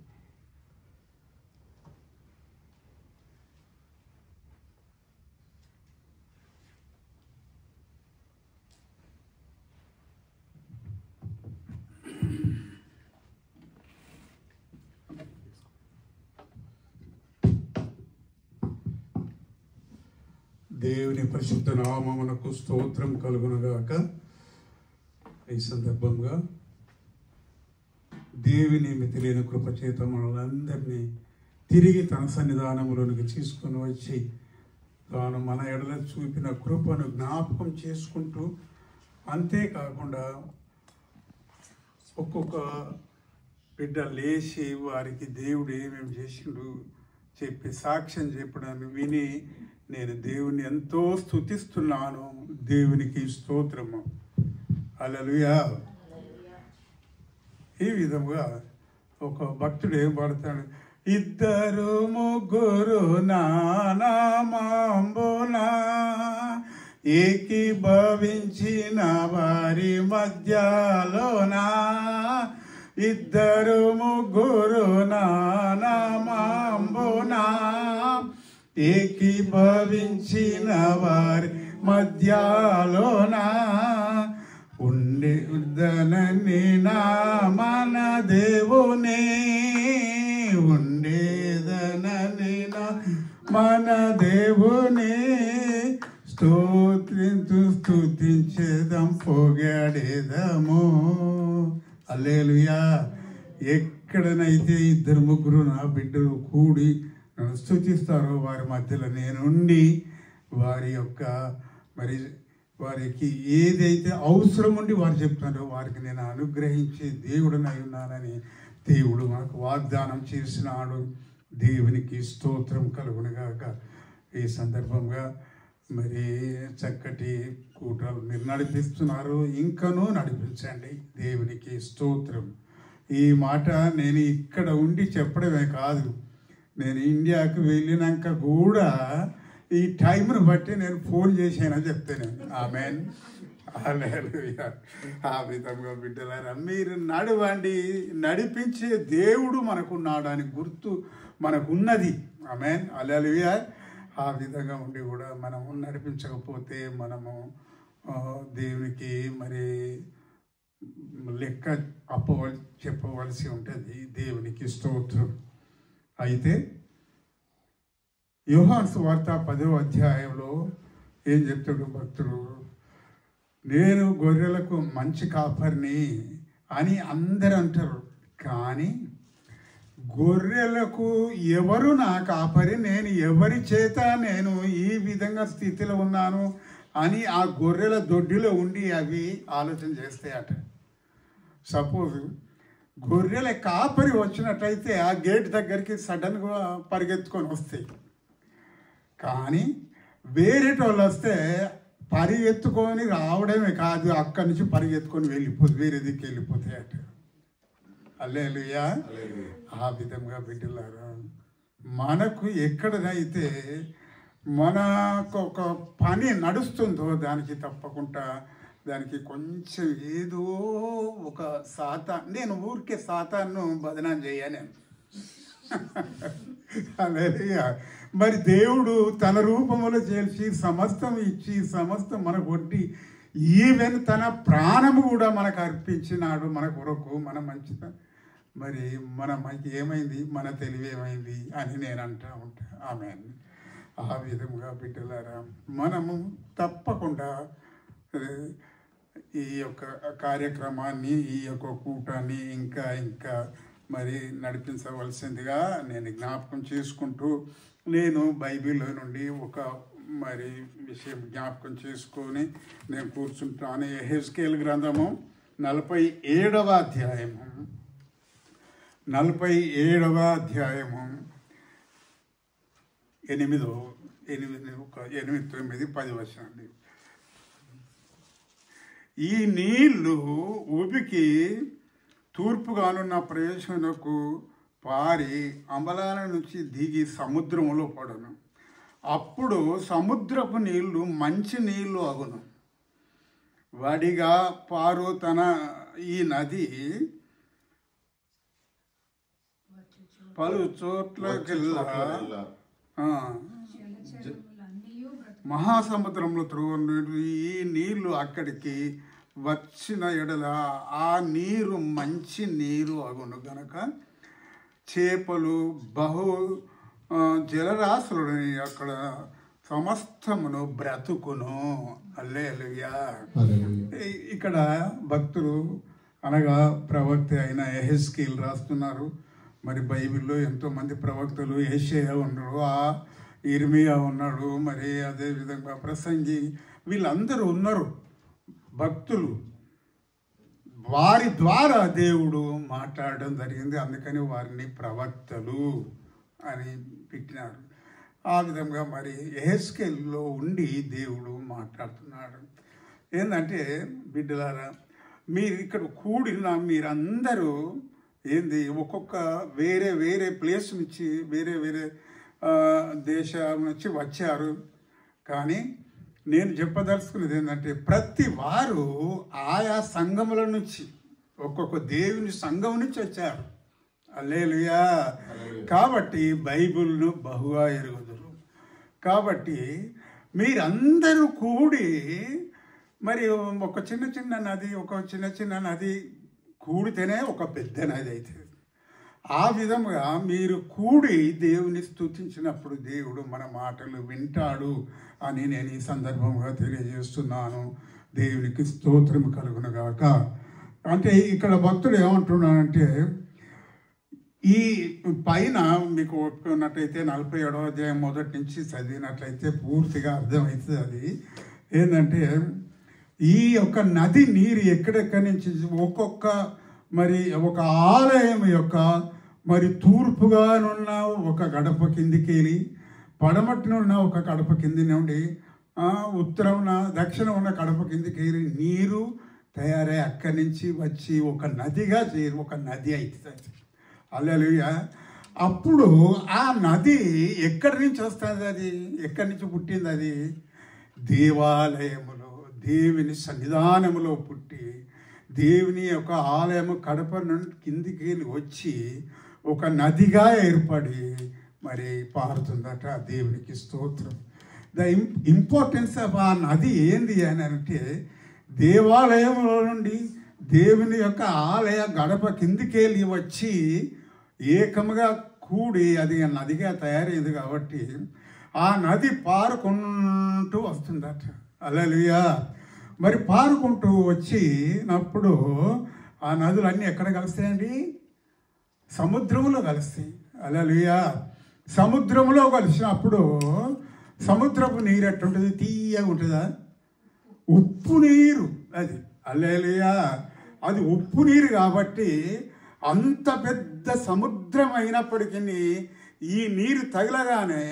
దేవుని పరిశుద్ధ నామమునకు స్తోత్రం కలుగునుగాక. ఈ సందర్భంగా దేవుని మితిలేని కృపచేత మనలందరినీ తిరిగి తన సన్నిధానములోనికి తీసుకొని వచ్చి తాను మన ఎడల చూపిన కృపను జ్ఞాపకం చేసుకుంటూ, అంతేకాకుండా ఒక్కొక్క బిడ్డ లేచి వారికి దేవుడు ఏమేమి చేసిండు చెప్పి సాక్ష్యం చెప్పడాన్ని విని నేను దేవుని ఎంతో స్తుతిస్తున్నాను. దేవునికి స్తోత్రము. హల్లెలూయా. ఈ విధంగా ఒక భక్తుడు ఏం పాడతాడు, ఇద్దరు ముగ్గురు నానామాంబునా ఏకీభవించిన వారి మధ్యలోనా, ఇద్దరు ముగ్గురు నానామాంబునా ఏకీభవించిన వారి మధ్యలోనా ఉండేదనని నా మన దేవునే, ఉండేదనని నా మన దేవునే స్తుతించేదం పొగాడేదము. హల్లెలూయా. ఎక్కడనైతే ఇద్దరు ముగ్గురు నా బిడ్డలు కూడి నన్ను స్తుతిస్తారో వారి మధ్యలో నేనుండి వారి యొక్క మరి వారికి ఏదైతే అవసరం ఉండి వారు చెప్తారో వారికి నేను అనుగ్రహించే దేవుడినై ఉన్నానని దేవుడు మనకు వాగ్దానం చేసినాడు. దేవునికి స్తోత్రం కలుగునుగాక. ఈ సందర్భంగా మరి చక్కటి కూటలు మీరు నడిపిస్తున్నారు, ఇంకనూ నడిపించండి. దేవునికి స్తోత్రం. ఈ మాట నేను ఇక్కడ ఉండి చెప్పడమే కాదు, నేను ఇండియాకు వెళ్ళినాక కూడా ఈ టైంను బట్టి నేను ఫోన్ చేశానని చెప్తాను. ఆమెన్. హల్లెలూయా. ఆ విధంగా బిడ్డలారా మీరు నడవండి, నడిపించే దేవుడు మనకున్నాడు అని గుర్తు మనకున్నది. ఆమెన్. హల్లెలూయా. ఆ విధంగా ఉండి కూడా మనము నడిపించకపోతే మనము దేవునికి మరి లెక్క చెప్పవలసి ఉంటుంది. దేవునికి స్తోత్రం. అయితే యోహాను సువార్త 10వ అధ్యాయంలో ఏం చెప్తాడు భక్తుడు, నేను గొర్రెలకు మంచి కాపరిని అని అందరు అంటారు, కానీ గొర్రెలకు ఎవరు నా కాపరి, నేను ఎవరి చేత నేను ఈ విధంగా స్థితిలో ఉన్నాను అని ఆ గొర్రెల దొడ్డిలో ఉండి అవి ఆలోచన చేస్తాయట. సపోజ్ గొర్రెల కాపరి వచ్చినట్టయితే ఆ గేట్ దగ్గరికి సడన్గా పరిగెత్తుకొని వస్తాయి, కానీ వేరేటోళ్ళు వస్తే పరిగెత్తుకొని రావడమే కాదు, అక్కడి నుంచి పరిగెత్తుకొని వేరే దిక్కు వెళ్ళిపోతాయట. హల్లెలూయా. ఆ విధంగా బిడ్డలారా మనకు ఎక్కడనైతే మనకు ఒక పని నడుస్తుందో దానికి తప్పకుండా దానికి కొంచెం ఏదో ఒక నేను ఊరికే సాతాను బదనాం చేయను. హల్లెలూయా. మరి దేవుడు తన రూపములో చేసి సమస్తం ఇచ్చి సమస్తం మనకు ఒడ్డి ఈవెన్ తన ప్రాణము కూడా మనకు అర్పించినాడు మన కొరకు, మన మంచిత. మరి మనకి ఏమైంది, మన తెలివి ఏమైంది అని నేను అంటూ ఉంటా. ఆమేన్. ఆ విధముగా బిడ్డలారా మనము తప్పకుండా ఈ యొక్క కార్యక్రమాన్ని, ఈ యొక్క కూటాన్ని ఇంకా మరి నడిపించవలసిందిగా నేను జ్ఞాపకం చేసుకుంటూ, నేను బైబిల్లో నుండి ఒక మరి విషయం జ్ఞాపకం చేసుకొని నేను కూర్చుంటాను. యెహెజ్కేలు గ్రంథము 47వ అధ్యాయము 8-9-10 వచనాలు. ఈ నీళ్లు ఉబికి తూర్పుగానున్న ప్రదేశమునకు పారి అమలాల నుంచి దిగి సముద్రములో పడును. అప్పుడు సముద్రపు నీళ్లు మంచి నీళ్లు అగును. వడిగా పారు తన ఈ నది పలు చోట్లకెల్లా మహాసముద్రంలో త్రోవను. ఈ నీళ్లు అక్కడికి వచ్చిన ఎడల ఆ నీరు మంచి నీరు అగును గనక చేపలు బహు జలరాశులని అక్కడ సమస్తమును బ్రతుకును. హల్లెలూయా. ఇక్కడ భక్తులు అనగా ప్రవక్త అయిన యెహెజ్కేలు రాస్తున్నారు. మరి బైబిల్లో ఎంతోమంది ప్రవక్తలు, యెషయా ఉన్నాడు, ఇర్మియా ఉన్నాడు, మరి అదేవిధంగా ప్రసంగి, వీళ్ళందరూ ఉన్నారు భక్తులు. వారి ద్వారా దేవుడు మాట్లాడడం జరిగింది. అందుకని వారిని ప్రవక్తలు అని పెట్టినారు. ఆ విధంగా మరి యెహెజ్కేలులో ఉండి దేవుడు మాట్లాడుతున్నాడు. ఏంటంటే బిడ్డలారా, మీరు ఇక్కడ కూడిన మీరందరూ ఏంది ఒక్కొక్క వేరే ప్లేస్ నుంచి వేరే దేశం నుంచి వచ్చారు. కానీ నేను చెప్పదలుచుకున్నది ఏంటంటే ప్రతి వారు ఆయా సంఘముల నుంచి, ఒక్కొక్క దేవుని సంఘం నుంచి వచ్చారు. హల్లెలూయా. కాబట్టి బైబిల్ను బహుగా ఎరుగుదురు. కాబట్టి మీరందరూ కూడి మరి ఒక చిన్న నది కూడితేనే ఒక పెద్ద నది అవుతుంది. ఆ విధముగా మీరు కూడి దేవుని స్తుతించినప్పుడు దేవుడు మన మాటలు వింటాడు అని నేను ఈ సందర్భంగా తెలియజేస్తున్నాను. దేవునికి స్తోత్రం కలుగునుగాక. అంటే ఇక్కడ భక్తుడు ఏమంటున్నాడంటే, ఈ పైన మీకు ఒప్పుకున్నట్లయితే 47వ అధ్యాయం మొదటి నుంచి చదివినట్లయితే పూర్తిగా అర్థమవుతుంది. అది ఏంటంటే ఈ యొక్క నది నీరు ఎక్కడెక్కడి నుంచి ఒక్కొక్క మరి ఒక ఆలయం యొక్క మరి తూర్పుగానున్న ఒక గడప కిందికి వెళ్ళి, పడమటినున్న ఒక గడప కింది నుండి ఉత్తరం దక్షిణం ఉన్న గడప కిందికి వెళ్ళి నీరు తయారై అక్కడి నుంచి వచ్చి ఒక నదిగా ఒక నది అవుతుంది. హల్లెలూయా. అప్పుడు ఆ నది ఎక్కడి నుంచి వస్తుంది, అది ఎక్కడి నుంచి పుట్టింది? అది దేవాలయములో, దేవుని సన్నిధానములో పుట్టి దేవుని యొక్క ఆలయము కడప నుండి కిందికి వచ్చి ఒక నదిగా ఏర్పడి మరి పారుతుందట. దేవునికి స్తోత్రం. ద ఇంపార్టెన్స్ ఆఫ్ ఆ నది ఏంది అని అంటే, దేవాలయంలో నుండి దేవుని యొక్క ఆలయ గడప కిందికెళ్ళి వచ్చి ఏకముగా కూడి అది నదిగా తయారైంది. కాబట్టి ఆ నది పారుకుంటూ వస్తుందట. హల్లెలూయా. మరి పారుకుంటూ వచ్చినప్పుడు ఆ నదులన్నీ ఎక్కడ కలుస్తాయండి? సముద్రంలో కలుస్తాయి. హల్లెలూయా. సముద్రంలో కలిసినప్పుడు సముద్రపు నీరు ఎట్టుంటుంది? తీయగా ఉంటుందా? ఉప్పు నీరు అది. హల్లెలూయా. అది ఉప్పు నీరు కాబట్టి అంత పెద్ద సముద్రం అయినప్పటికీ ఈ నీరు తగలగానే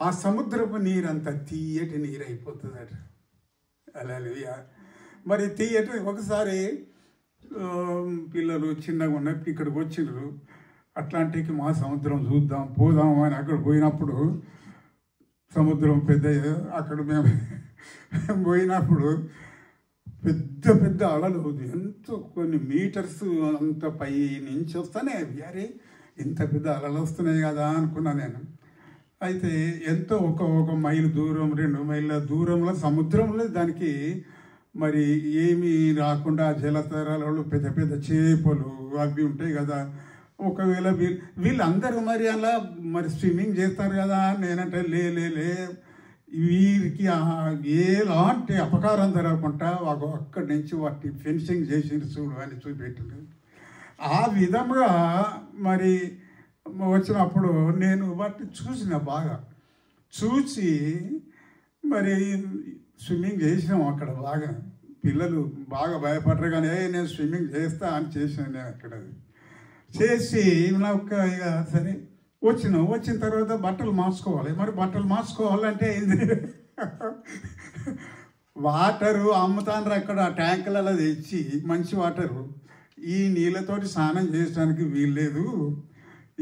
ఆ సముద్రపు నీరు అంత తీయటి నీరు అయిపోతుందట. హల్లెలూయా. మరి తీయటి ఒకసారి పిల్లలు చిన్నగా ఉన్నప్పుడు ఇక్కడికి వచ్చినారు, అట్లాంటికి మా సముద్రం చూద్దాం పోదాం అని అక్కడ పోయినప్పుడు, సముద్రం పెద్ద, అక్కడ మేము పోయినప్పుడు పెద్ద పెద్ద అలలు, ఎంతో కొన్ని మీటర్స్ అంత పై నుంచి వస్తానే అరే ఇంత పెద్ద అలలు వస్తున్నాయి కదా అనుకున్నా నేను. అయితే ఎంతో ఒక మైలు దూరం 2 మైళ్ళ దూరంలో సముద్రంలో దానికి మరి ఏమీ రాకుండా జలతరాలలో పెద్ద పెద్ద చేపలు అవి ఉంటాయి కదా. ఒకవేళ వీళ్ళందరూ మరి అలా మరి స్విమ్మింగ్ చేస్తారు కదా. నేనంటే లే వీరికి ఎలాంటి అపకారం జరగకుండా అక్కడి నుంచి వాటి ఫెన్సింగ్ చేసి చూడు అని చూపెట్టింది. ఆ విధంగా మరి వచ్చినప్పుడు నేను వాటిని చూసిన, బాగా చూసి మరి స్విమ్మింగ్ చేసినాం అక్కడ. బాగా పిల్లలు బాగా భయపడరు కానీ నేను స్విమ్మింగ్ చేస్తా అని చేసాను. నేను అక్కడ చేసి నాకు ఇక సరే వచ్చిన తర్వాత బట్టలు మార్చుకోవాలి. మరి బట్టలు మార్చుకోవాలంటే ఇది వాటరు అమ్ముతాను అక్కడ ట్యాంకులలో తెచ్చి మంచి వాటరు. ఈ నీళ్ళతోటి స్నానం చేయడానికి వీల్లేదు,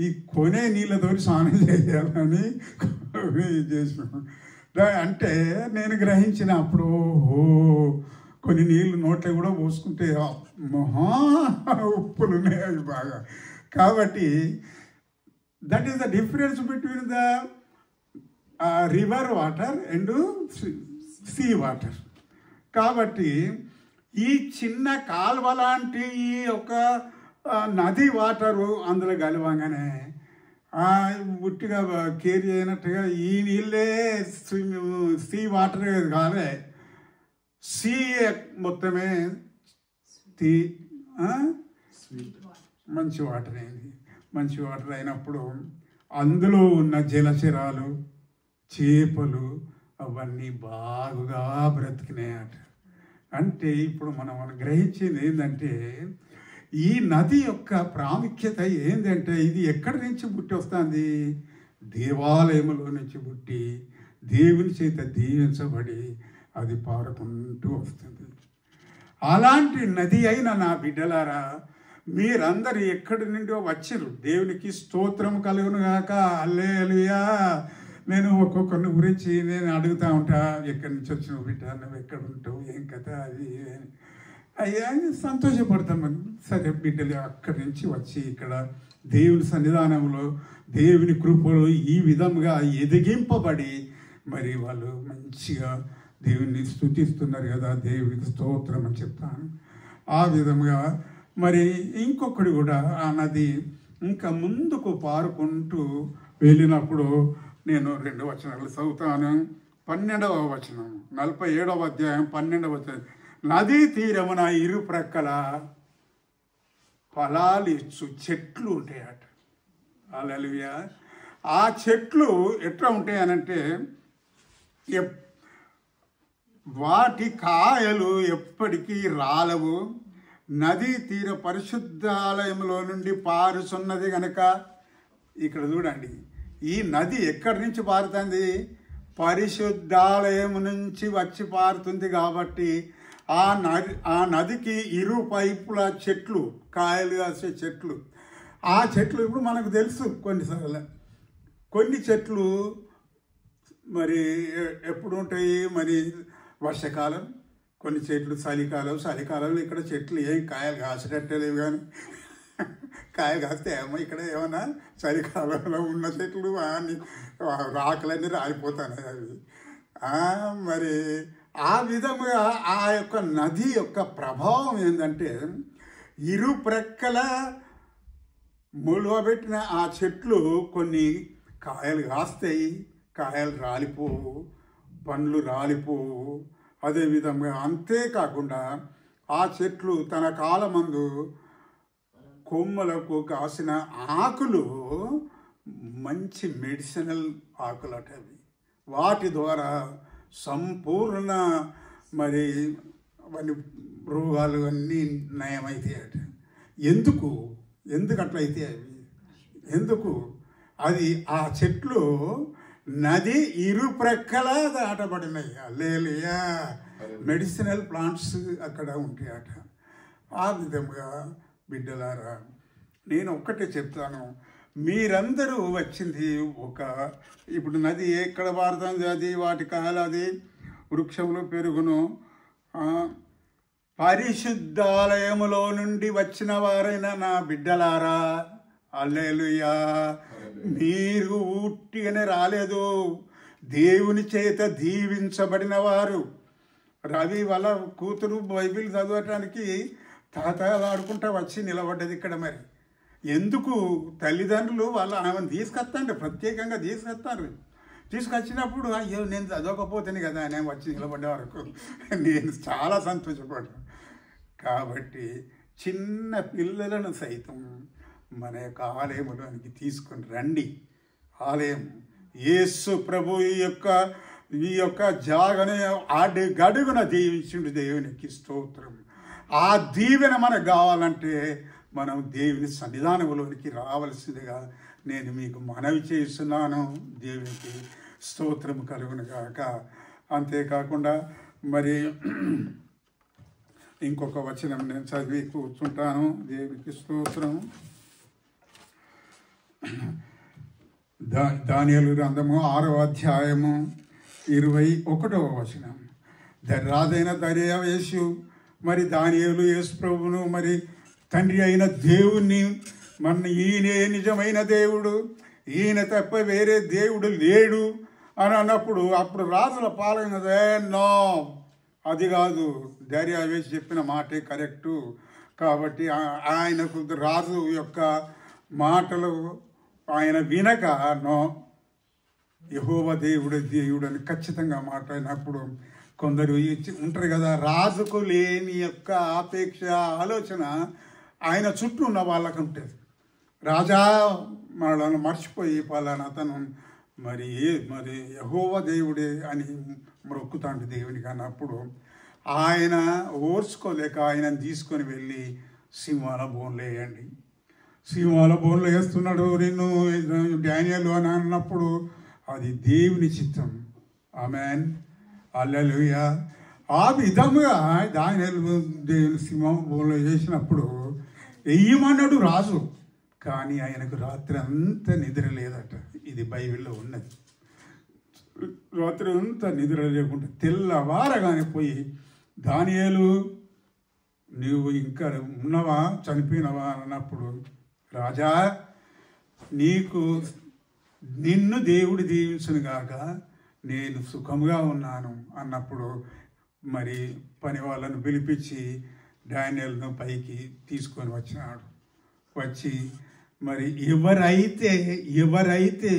ఈ కొనే నీళ్ళతోటి స్నానం చేయాలని చేసినాం. అంటే నేను గ్రహించిన అప్పుడు కొన్ని నీళ్ళు నోట్లో కూడా పోసుకుంటే మహా ఉప్పులు ఉన్నాయి అవి బాగా. కాబట్టి that is the difference between the river water and sea water. కాబట్టి ఈ చిన్న కాలువ లాంటి ఈ ఒక నది వాటరు అందులో కలవంగానే ఉట్టిగా కేర్ చేయనట్టుగా ఈ నీళ్ళే సీ వాటర్ కాలే, సీ మొత్తమే మంచి వాటర్ అయింది. మంచి వాటర్ అయినప్పుడు అందులో ఉన్న జలచరాలు చేపలు అవన్నీ బాగుగా బ్రతికినాయట. అంటే ఇప్పుడు మనం గ్రహించింది ఏంటంటే ఈ నది యొక్క ప్రాముఖ్యత ఏంటంటే ఇది ఎక్కడి నుంచి పుట్టి వస్తుంది? దేవాలయంలో నుంచి పుట్టి దేవుని చేత దీవించబడి అది పారుకుంటూ వస్తుంది. అలాంటి నది అయిన నా బిడ్డలారా, మీరందరూ ఎక్కడి నుండో వచ్చిర్రు. దేవునికి స్తోత్రం కలుగును గాక. హల్లెలూయా. నేను ఒక్కొక్కరిని గురించి నేను అడుగుతూ ఉంటా, ఎక్కడి నుంచి వచ్చిన బిడ్డ, నువ్వు ఎక్కడ ఉంటావు, ఏం కథ, అది అయ్యా సంతోషపడతామని. సరే బిడ్డలు అక్కడి నుంచి వచ్చి ఇక్కడ దేవుని సన్నిధానంలో దేవుని కృపలో ఈ విధంగా ఎదిగింపబడి మరి వాళ్ళు మంచిగా దేవుని స్తుతిస్తున్నారు కదా. దేవునికి స్తోత్రం అని చెప్తాను. ఆ విధంగా మరి ఇంకొకటి కూడా ఆ నది ఇంకా ముందుకు పారుకుంటూ వెళ్ళినప్పుడు నేను 2 వచనాలు చదువుతాను. 12వ వచనం, 47వ అధ్యాయం 12వ వచనం. నదీ తీరమున ఇరు ప్రక్కల ఫలాలు ఇచ్చు చెట్లు ఉంటాయట. హల్లెలూయా. ఆ చెట్లు ఎట్లా ఉంటాయనంటే వాటి కాయలు ఎప్పటికీ రాలవు. నదీ తీర పరిశుద్ధాలయంలో నుండి పారుచున్నది కనుక. ఇక్కడ చూడండి, ఈ నది ఎక్కడి నుంచి పారుతుంది? పరిశుద్ధాలయం నుంచి వచ్చి పారుతుంది. కాబట్టి ఆ నదికి ఇరు పైపుల చెట్లు, కాయలు కాసే చెట్లు. ఆ చెట్లు ఇప్పుడు మనకు తెలుసు కొన్నిసార్లు. కొన్ని చెట్లు మరి ఎప్పుడు ఉంటాయి? మరి వర్షాకాలం, కొన్ని చెట్లు చలికాలంలో ఇక్కడ చెట్లు ఏం కాయలు కాసేటట్టే లేవు. కానీ కాయలు కాస్తే ఏమో ఇక్కడ ఏమన్నా చలికాలంలో ఉన్న చెట్లు రాకలన్నీ రాలిపోతాయి అవి. మరి ఆ విధంగా ఆ యొక్క నది యొక్క ప్రభావం ఏంటంటే ఇరు ప్రక్కల మూలబెట్టిన ఆ చెట్లు కొన్ని కాయలు కాస్తాయి, కాయలు రాలిపోవు, పండ్లు రాలిపోవు. అదేవిధంగా అంతేకాకుండా ఆ చెట్లు తన కాలమందు కొమ్మలకు కాసిన ఆకులు మంచి మెడిసినల్ ఆకులట అవి. వాటి ద్వారా సంపూర్ణ మరి అవన్నీ రోగాలు అన్నీ నయమవుతాయట. ఎందుకు అట్లయితే అవి ఎందుకు? అది ఆ చెట్లు నది ఇరు ప్రక్కల దాటబడినాయి. హల్లెలూయా. మెడిసినల్ ప్లాంట్స్ అక్కడ ఉంటాయట. ఆ విధంగా బిడ్డలారా, నేను ఒక్కటే చెప్తాను. మీరందరూ వచ్చింది ఇప్పుడు నది ఎక్కడ పారుతుంది? అది వాటి కాలం, అది వృక్షంలో పెరుగును. పరిశుద్ధాలయములో నుండి వచ్చిన వారైన నా బిడ్డలారా, హల్లెలూయా, మీరు ఊట్టిగానే రాలేదు, దేవుని చేత దీవించబడిన వారు. రవి వాళ్ళ కూతురు బైబిల్ చదవటానికి తాతలాడుకుంటా వచ్చి నిలబడ్డది ఇక్కడ. మరి ఎందుకు తల్లిదండ్రులు వాళ్ళు ఆమెను తీసుకొస్తాండ్రు, ప్రత్యేకంగా తీసుకొచ్చినప్పుడు అయ్యో నేను చదవకపోతేనే కదా నేను వచ్చి నిలబడ్డే వరకు నేను చాలా సంతోషపడ్డాను. కాబట్టి చిన్న పిల్లలను సైతం మన యొక్క ఆలయంలోనికి తీసుకొని రండి. ఆలయం యేసు ప్రభు ఈ యొక్క జాగనే గడుగున దీవించుండు. దేవునికి స్తోత్రం. ఆ దీవెన మనకు కావాలంటే మనం దేవుని సన్నిధానంలోనికి రావాల్సిందిగా నేను మీకు మనవి చేస్తున్నాను. దేవునికి స్తోత్రం కలుగును గాక. అంతేకాకుండా మరి ఇంకొక వచనం నేను చదివి కూర్చుంటాను. దేవునికి స్తోత్రం. దానియేలు గ్రంథము 6వ అధ్యాయము 21వ వచనం. రాజైన దర్యావేషు మరి దానియేలు యేసు ప్రభువును మరి తండ్రి అయిన దేవుణ్ణి మన ఈయనే నిజమైన దేవుడు, ఈయన తప్ప వేరే దేవుడు లేడు అని అన్నప్పుడు అప్పుడు రాజుల పాలన నో, అది కాదు, దర్యావేషు చెప్పిన మాటే కరెక్టు. కాబట్టి ఆయనకు రాజు యొక్క మాటలు ఆయన వినక నో, యెహోవా దేవుడు అని ఖచ్చితంగా మాట్లాడినప్పుడు కొందరు ఉంటారు కదా, రాజుకు లేని యొక్క ఆపేక్ష ఆలోచన ఆయన చుట్టూ ఉన్న వాళ్ళకు ఉంటుంది. రాజా మనల్ని మర్చిపోయి పలానా అతను మరి యెహోవా దేవుడే అని మొక్కుతాండు దేవునికి అన్నప్పుడు ఆయన ఓర్చుకోలేక ఆయనను తీసుకొని వెళ్ళి సింహాల బోన్లు వేయండి, సింహాల బోన్లు వేస్తున్నాడు నిన్ను డానియేలు అని అన్నప్పుడు అది దేవుని చిత్తం. ఆమేన్, హల్లెలూయా. ఆ విధముగా దానియేలు దేవుని సింహం బోన్లు వేసినప్పుడు వెయ్యమన్నాడు రాజు, కానీ ఆయనకు రాత్రి అంతా నిద్ర లేదట. ఇది బైబిల్లో ఉన్నది. రాత్రి అంతా నిద్ర లేకుండా తెల్లవారగానే పోయి దానియేలు నీవు ఇంకా ఉన్నవా చనిపోయినవా అన్నప్పుడు రాజా నిన్ను దేవుడు దీవించును గాక, నేను సుఖంగా ఉన్నాను అన్నప్పుడు మరి పని వాళ్ళను పిలిపించి దానియేలును పైకి తీసుకొని వచ్చినాడు. వచ్చి మరి ఎవరైతే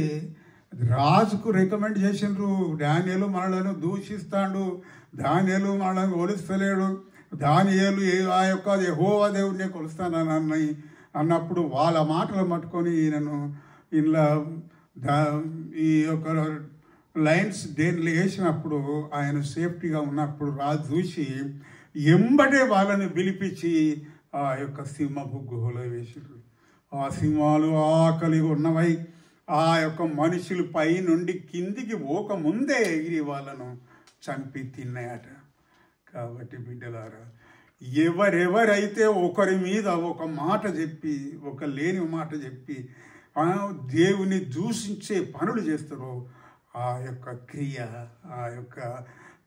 రాజుకు రికమెండ్ చేసిండ్రు దానియేలు మనలను దూషిస్తాడు, దానియేలు మనలను కొలుస్తలేడు, దానియేలు ఆ యొక్క యెహోవా దేవుడిని కొలుస్తానని అన్నప్పుడు వాళ్ళ మాటలు పట్టుకొని ఈయనను ఇలా ఈ యొక్క లైన్స్ దేనిలో వేసినప్పుడు ఆయన సేఫ్టీగా ఉన్నప్పుడు రాజు చూసి ఎంబటే వాళ్ళని పిలిపించి ఆ యొక్క సింహపు గుహలో వేసారు. ఆ సింహాలు ఆకలి ఉన్నవై ఆ యొక్క మనుషులు పై నుండి కిందికి పోకముందే ఎగిరి వాళ్ళను చంపి తిన్నాయట. కాబట్టి బిడ్డలారా, ఎవరెవరైతే ఒకరి మీద ఒక మాట చెప్పి ఒక లేని మాట చెప్పి దేవుని దూషించే పనులు చేస్తారో ఆ యొక్క క్రియ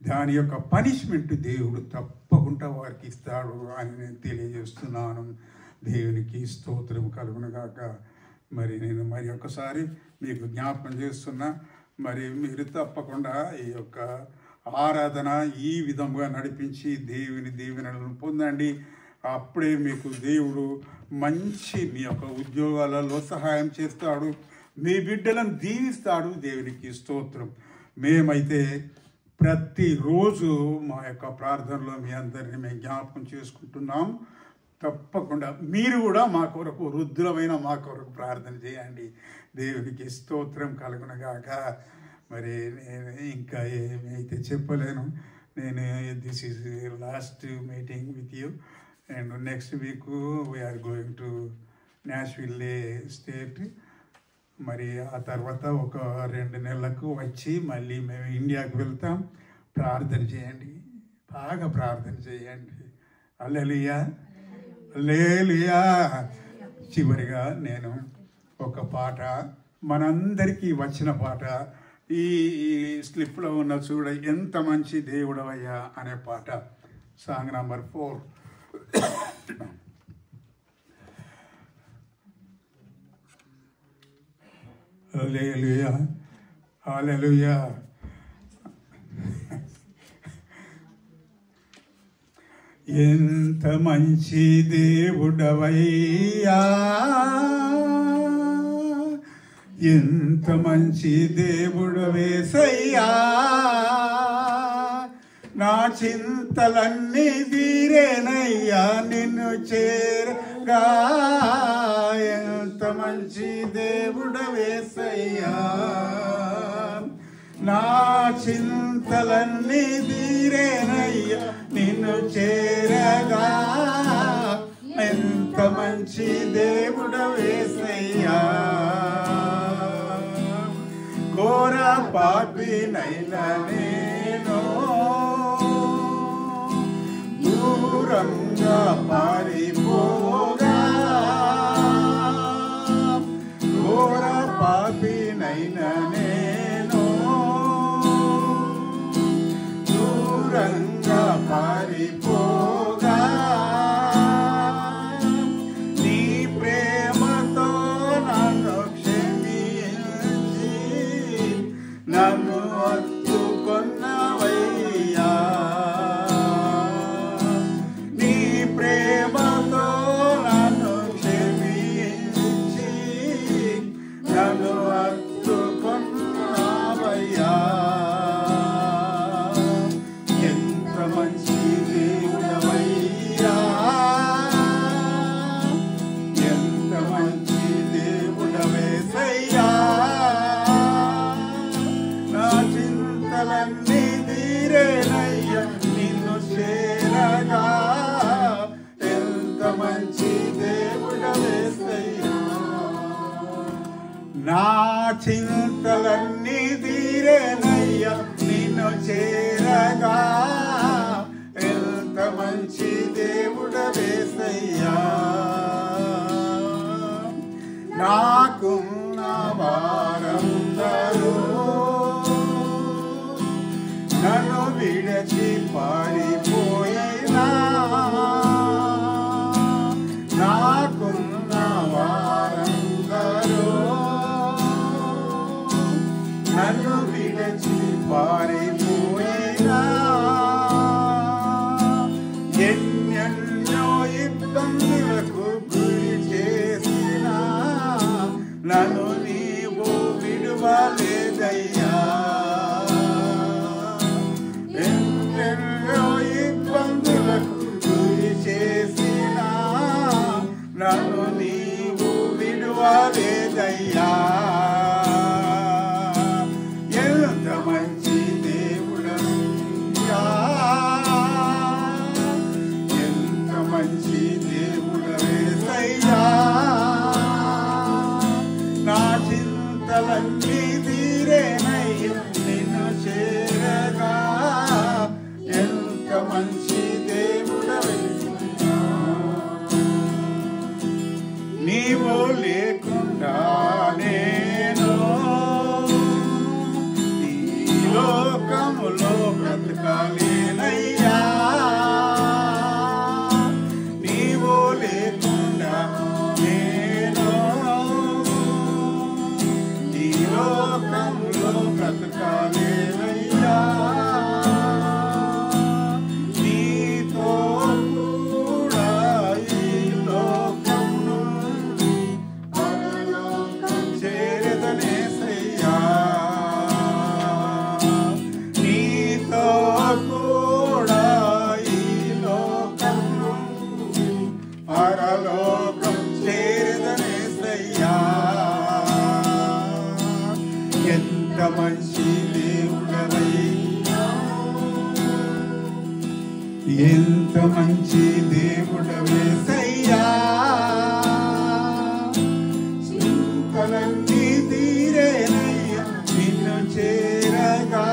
దాని యొక్క పనిష్మెంట్ దేవుడు తప్పకుండా వారికి ఇస్తాడు అని నేను తెలియజేస్తున్నాను. దేవునికి స్తోత్రం కలుగునుగాక. మరి నేను మరి ఒక్కసారి మీకు జ్ఞాపకం చేస్తున్నా, మరి మీరు తప్పకుండా ఈ యొక్క ఆరాధన ఈ విధంగా నడిపించి దేవుని దీవెనలను పొందండి. అప్పుడే మీకు దేవుడు మంచి మీ యొక్క ఉద్యోగాలలో సహాయం చేస్తాడు, మీ బిడ్డలను దీవిస్తాడు. దేవునికి స్తోత్రం. మేమైతే ప్రతిరోజు మా యొక్క ప్రార్థనలో మీ అందరినీ మేము జ్ఞాపకం చేసుకుంటున్నాం. తప్పకుండా మీరు కూడా మా కొరకు రుద్రమైన మా కొరకు ప్రార్థన చేయండి. దేవునికి స్తోత్రం కలుగునగాక. మరి నేను ఇంకా ఏమైతే చెప్పలేను. నేను this is last meeting with you and next week we're going to Nashville state. మరి ఆ తర్వాత ఒక 2 నెలలకు వచ్చి మళ్ళీ మేము ఇండియాకు వెళ్తాం. ప్రార్థన చేయండి, బాగా ప్రార్థన చేయండి. హల్లెలూయా, హల్లెలూయా. చివరిగా నేను ఒక పాట, మనందరికీ వచ్చిన పాట, ఈ స్లిప్లో ఉన్న చూడ ఎంత మంచి దేవుడవయ్యా అనే పాట సాంగ్ నంబర్ 4. హల్లెలూయా హల్లెలూయా. ఎంత మంచి దేవుడవయ్యా, ఎంత మంచి దేవుడు యేసయ్యా, నా చింతలన్నీ తీరేనయ్యా నిన్ను చేరగా. ఎంత మంచి దేవుడు యేసయ్యా, నా చింతలన్నీ తీరేనయ్యా నిన్ను చేరగా. ఎంత మంచి దేవుడు యేసయ్యా, ఘోర పాపినైనా నేను దూరంగా పారిపోగా, ఘోర పాపినైనా నేను దూరంగా పారిపోగా, నీ ప్రేమతో నన్ను క్షమించి నన్ను హత్తుకొన్నవయ్యా. నీ ప్రేమతో నన్ను క్షమించి నన్ను హత్తుకొన్నవయ్యా. ఎంత మంచి దేవుడవయ్యా, ఎంత మంచి దేవుడవేసయ్యా, నా చింతలన్నీ తీరేనయ్యా నిన్ను చేరగా. ఎంత మంచి దేవుడవేసయ్యా, నా చింతలన్నీ తీరేనయ్యా నిన్ను చేరగా. ఎంత మంచి దేవుడవేసయ్యా, నాకున్న వారందరూ నన్ను విడచి పారిపోయినా, నాకున్న వారందరూ నన్ను విడచి పారిపోయినా, ఎన్నెన్నో ఇబ్బందులకు గురి చేసినా నన్ను నీవు విడువలేదయ్యా. ఎన్నెన్నో ఇబ్బందులకు గురి చేసినా నన్ను నీవు విడువలేదయ్యా. ఎంత మంచి దేవుడయ్యా, ఎంత మంచి దేవుడవేసయ్యా, నా చింతలన్నీ తీరేనయ్యా నిన్ను చేరగా. ఎంత మంచి దేవుడవేసయ్యా, నీవు లేకుండా నేను ఈ లోకములో బ్రతకాలేనయ్యా. నీవు లేకుండా నేను ఈ లోకములో బ్రతకాలేనయ్యా. నీతో కూడా ఈ లోకమును చేరదనేసయ్యా. నీతో కూడా ఈ లోకమును పరలోకం చేరదనేసయ్యా. ఎంత మంచి దేవుడవయ్యా, ఎంత మంచి దేవుడవేసయ్యా, చింతలన్నీ తీరేనయ్యా నిన్ను చేరగా.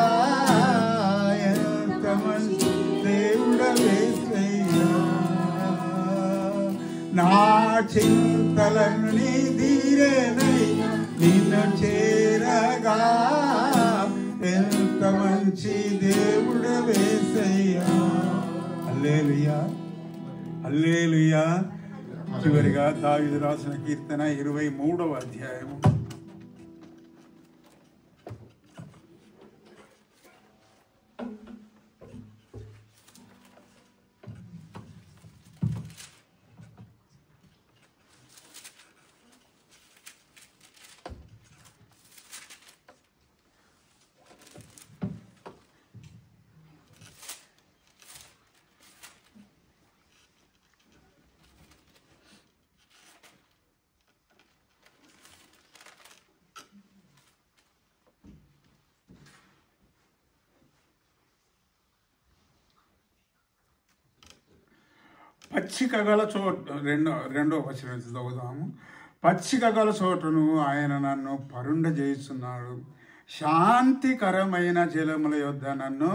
ఎంత మంచి దేవుడవేసయ్యా, నా చింతలన్నీ తీరేనయ్యా నిన్ను చేరగా. ఎంత మంచి దేవుడవేసయ్యా. హల్లెలూయా, హల్లెలూయా. చివరిగా దావీదు రాసిన కీర్తన 23వ అధ్యాయము. పచ్చిక గల చోటు రెండో వచనం చదువుదాము. పచ్చిక గల చోటును ఆయన నన్ను పరుండజేయుచున్నాడు, శాంతికరమైన జలముల యొద్ద నన్ను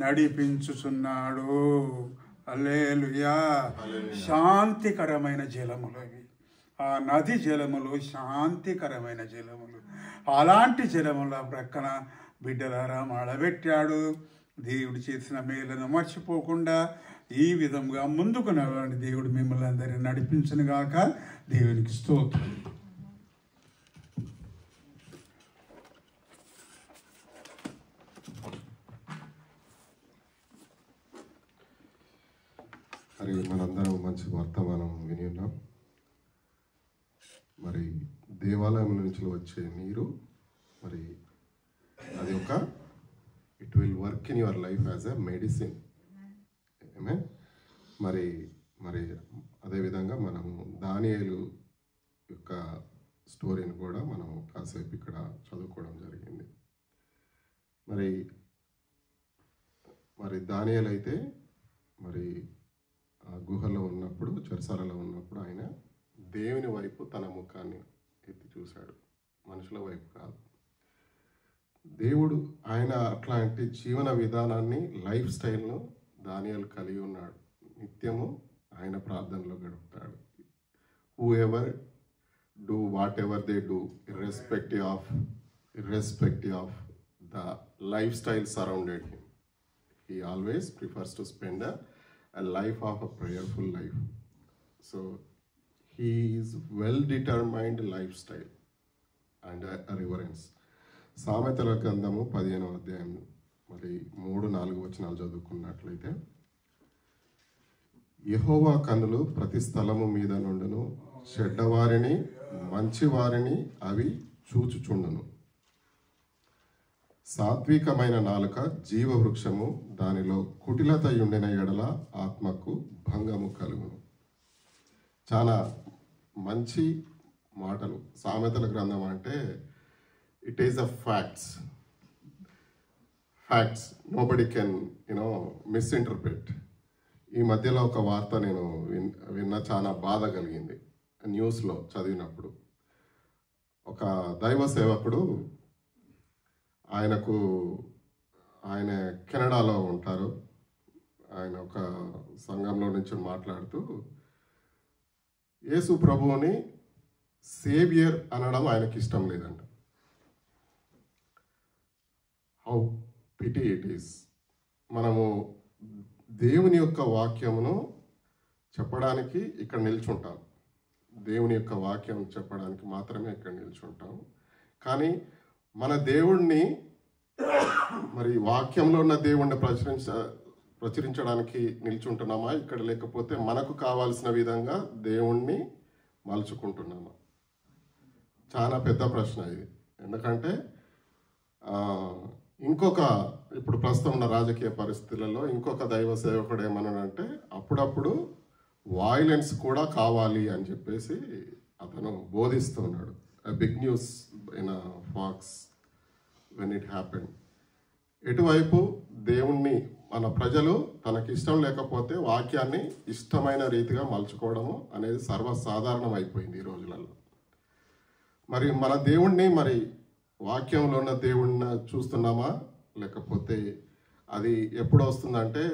నడిపించుచున్నాడు. హల్లెలూయా. శాంతికరమైన జలములు అవి, ఆ నది జలములు శాంతికరమైన జలములు. అలాంటి జలముల ప్రక్కన బిడ్డలారా మాడబెట్టాడు. దేవుడు చేసిన మేలను మర్చిపోకుండా ఈ విధంగా ముందుకు నడవండి. దేవుడు మిమ్మల్ని అందరినీ నడిపించును గాక. దేవునికి స్తోత్రం. మరి మనందరం మంచి వర్తమానం విని ఉన్నాం. మరి దేవాలయం నుంచి వచ్చే నీరు మరి అది ఒక it will work in your life as a medicine. మరి మరి అదేవిధంగా మనము దానియేలు యొక్క స్టోరీని కూడా మనం కాసేపు ఇక్కడ చదువుకోవడం జరిగింది. మరి మరి దానియేలు అయితే మరి ఆ గుహలో ఉన్నప్పుడు, చెరసాలలో ఉన్నప్పుడు ఆయన దేవుని వైపు తన ముఖాన్ని ఎత్తి చూశాడు, మనుషుల వైపు కాదు. దేవుడు ఆయన అట్లాంటి జీవన విధానాన్ని, లైఫ్ స్టైల్ను దానియేలు కలిగి ఉన్నాడు. నిత్యము ఆయన ప్రార్థనలో గడుపుతాడు. Whoever do whatever they do irrespective of the lifestyle surrounded him, he always prefers to spend a life of a prayerful life. So he is well determined lifestyle and a reverence. సామెతల గ్రంథము 15వ అధ్యాయం మరి 3-4 వచనాలు చదువుకున్నట్లయితే, యెహోవా కన్నులు ప్రతి స్థలము మీద నుండును, చెడ్డవారిని మంచివారిని అవి చూచుచుండును. సాత్వికమైన నాలుక జీవవృక్షము, దానిలో కుటిలత ఉండిన ఎడల ఆత్మకు భంగము కలుగును. చాలా మంచి మాటలు. సామెతల గ్రంథం అంటే it is a facts. Nobody can misinterpret. ఈ మధ్యలో ఒక వార్త నేను విన్నా, చాలా బాధ కలిగింది. న్యూస్లో చదివినప్పుడు ఒక దైవ సేవకుడు, ఆయన కెనడాలో ఉంటారు. ఆయన ఒక సంఘంలో నుంచి మాట్లాడుతూ యేసు ప్రభువుని సేవియర్ అనడం ఆయనకి ఇష్టం లేదంట. How pity it is. మనము దేవుని యొక్క వాక్యమును చెప్పడానికి ఇక్కడ నిల్చుంటాం. దేవుని యొక్క వాక్యం చెప్పడానికి మాత్రమే ఇక్కడ నిల్చుంటాం. కానీ మన దేవుణ్ణి, మరి వాక్యంలో ఉన్న దేవుణ్ణి ప్రచురించడానికి నిల్చుంటున్నామా ఇక్కడ? లేకపోతే మనకు కావాల్సిన విధంగా దేవుణ్ణి మలుచుకుంటున్నామా? చాలా పెద్ద ప్రశ్న ఇది. ఎందుకంటే ఇప్పుడు ప్రస్తుతం ఉన్న రాజకీయ పరిస్థితులలో ఇంకొక దైవ సేవకుడు ఏమన్నాడంటే, అప్పుడప్పుడు వాయిలెన్స్ కూడా కావాలి అని చెప్పేసి అతను బోధిస్తున్నాడు. Big news in Fox when it happen. ఎటువైపు దేవుణ్ణి మన ప్రజలు తనకి ఇష్టం లేకపోతే వాక్యాన్ని ఇష్టమైన రీతిగా మలుచుకోవడము అనేది సర్వసాధారణం అయిపోయింది ఈ రోజులలో. మరి మన దేవుణ్ణి, మరి వాక్యంలో ఉన్న దేవుణ్ణి చూస్తున్నామా? లేకపోతే అది ఎప్పుడు వస్తుందంటే,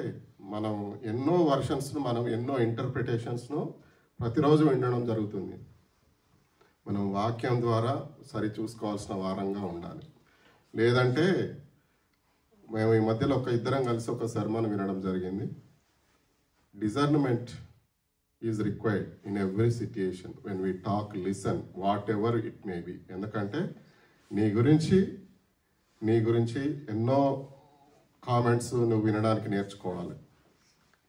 మనం ఎన్నో వర్షన్స్ను, మనం ఎన్నో ఇంటర్ప్రిటేషన్స్ను ప్రతిరోజు వినడం జరుగుతుంది. మనం వాక్యం ద్వారా సరి చూసుకోవాల్సిన వారంగా ఉండాలి. లేదంటే మేము ఈ మధ్యలో ఇద్దరం కలిసి ఒక సర్మన్ వినడం జరిగింది. discernment is required in every situation when we talk, listen, whatever it may be. ఎందుకంటే నీ గురించి ఎన్నో కామెంట్స్ నువ్వు వినడానికి నేర్చుకోవాలి.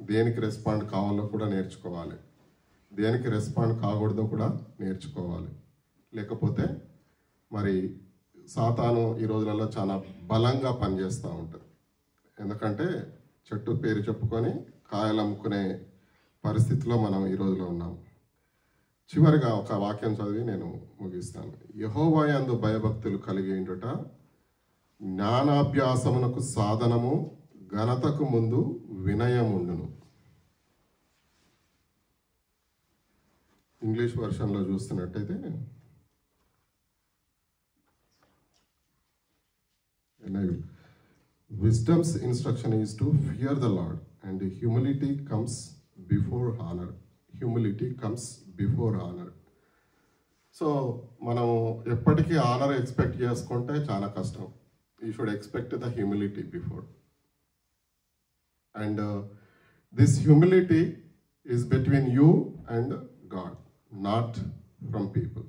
దేనికి రెస్పాండ్ కావాలో కూడా నేర్చుకోవాలి, దేనికి రెస్పాండ్ కాకూడదో కూడా నేర్చుకోవాలి. లేకపోతే మరి సాతాను ఈ రోజులలో చాలా బలంగా పనిచేస్తూ ఉంటుంది. ఎందుకంటే చెట్టు పేరు చెప్పుకొని కాయలు అమ్ముకునే పరిస్థితిలో మనం ఈ రోజులో ఉన్నాం. చివరిగా ఒక వాక్యం చదివి నేను ముగిస్తాను. యెహోవా యందు భయభక్తులు కలిగి ఉండుట జ్ఞానాభ్యాసమునకు సాధనము, ఘనతకు ముందు వినయముండును. ఇంగ్లీష్ వర్షన్లో చూస్తున్నట్టయితే wisdom's instruction is to fear the Lord, and humility comes before honor. Humility comes before honor. So మనం ఎప్పటికీ ఆనర్ ఎక్స్పెక్ట్ చేసుకుంటే చాలా కష్టం. You should expect the humility before. And this humility is between you and God, not from people.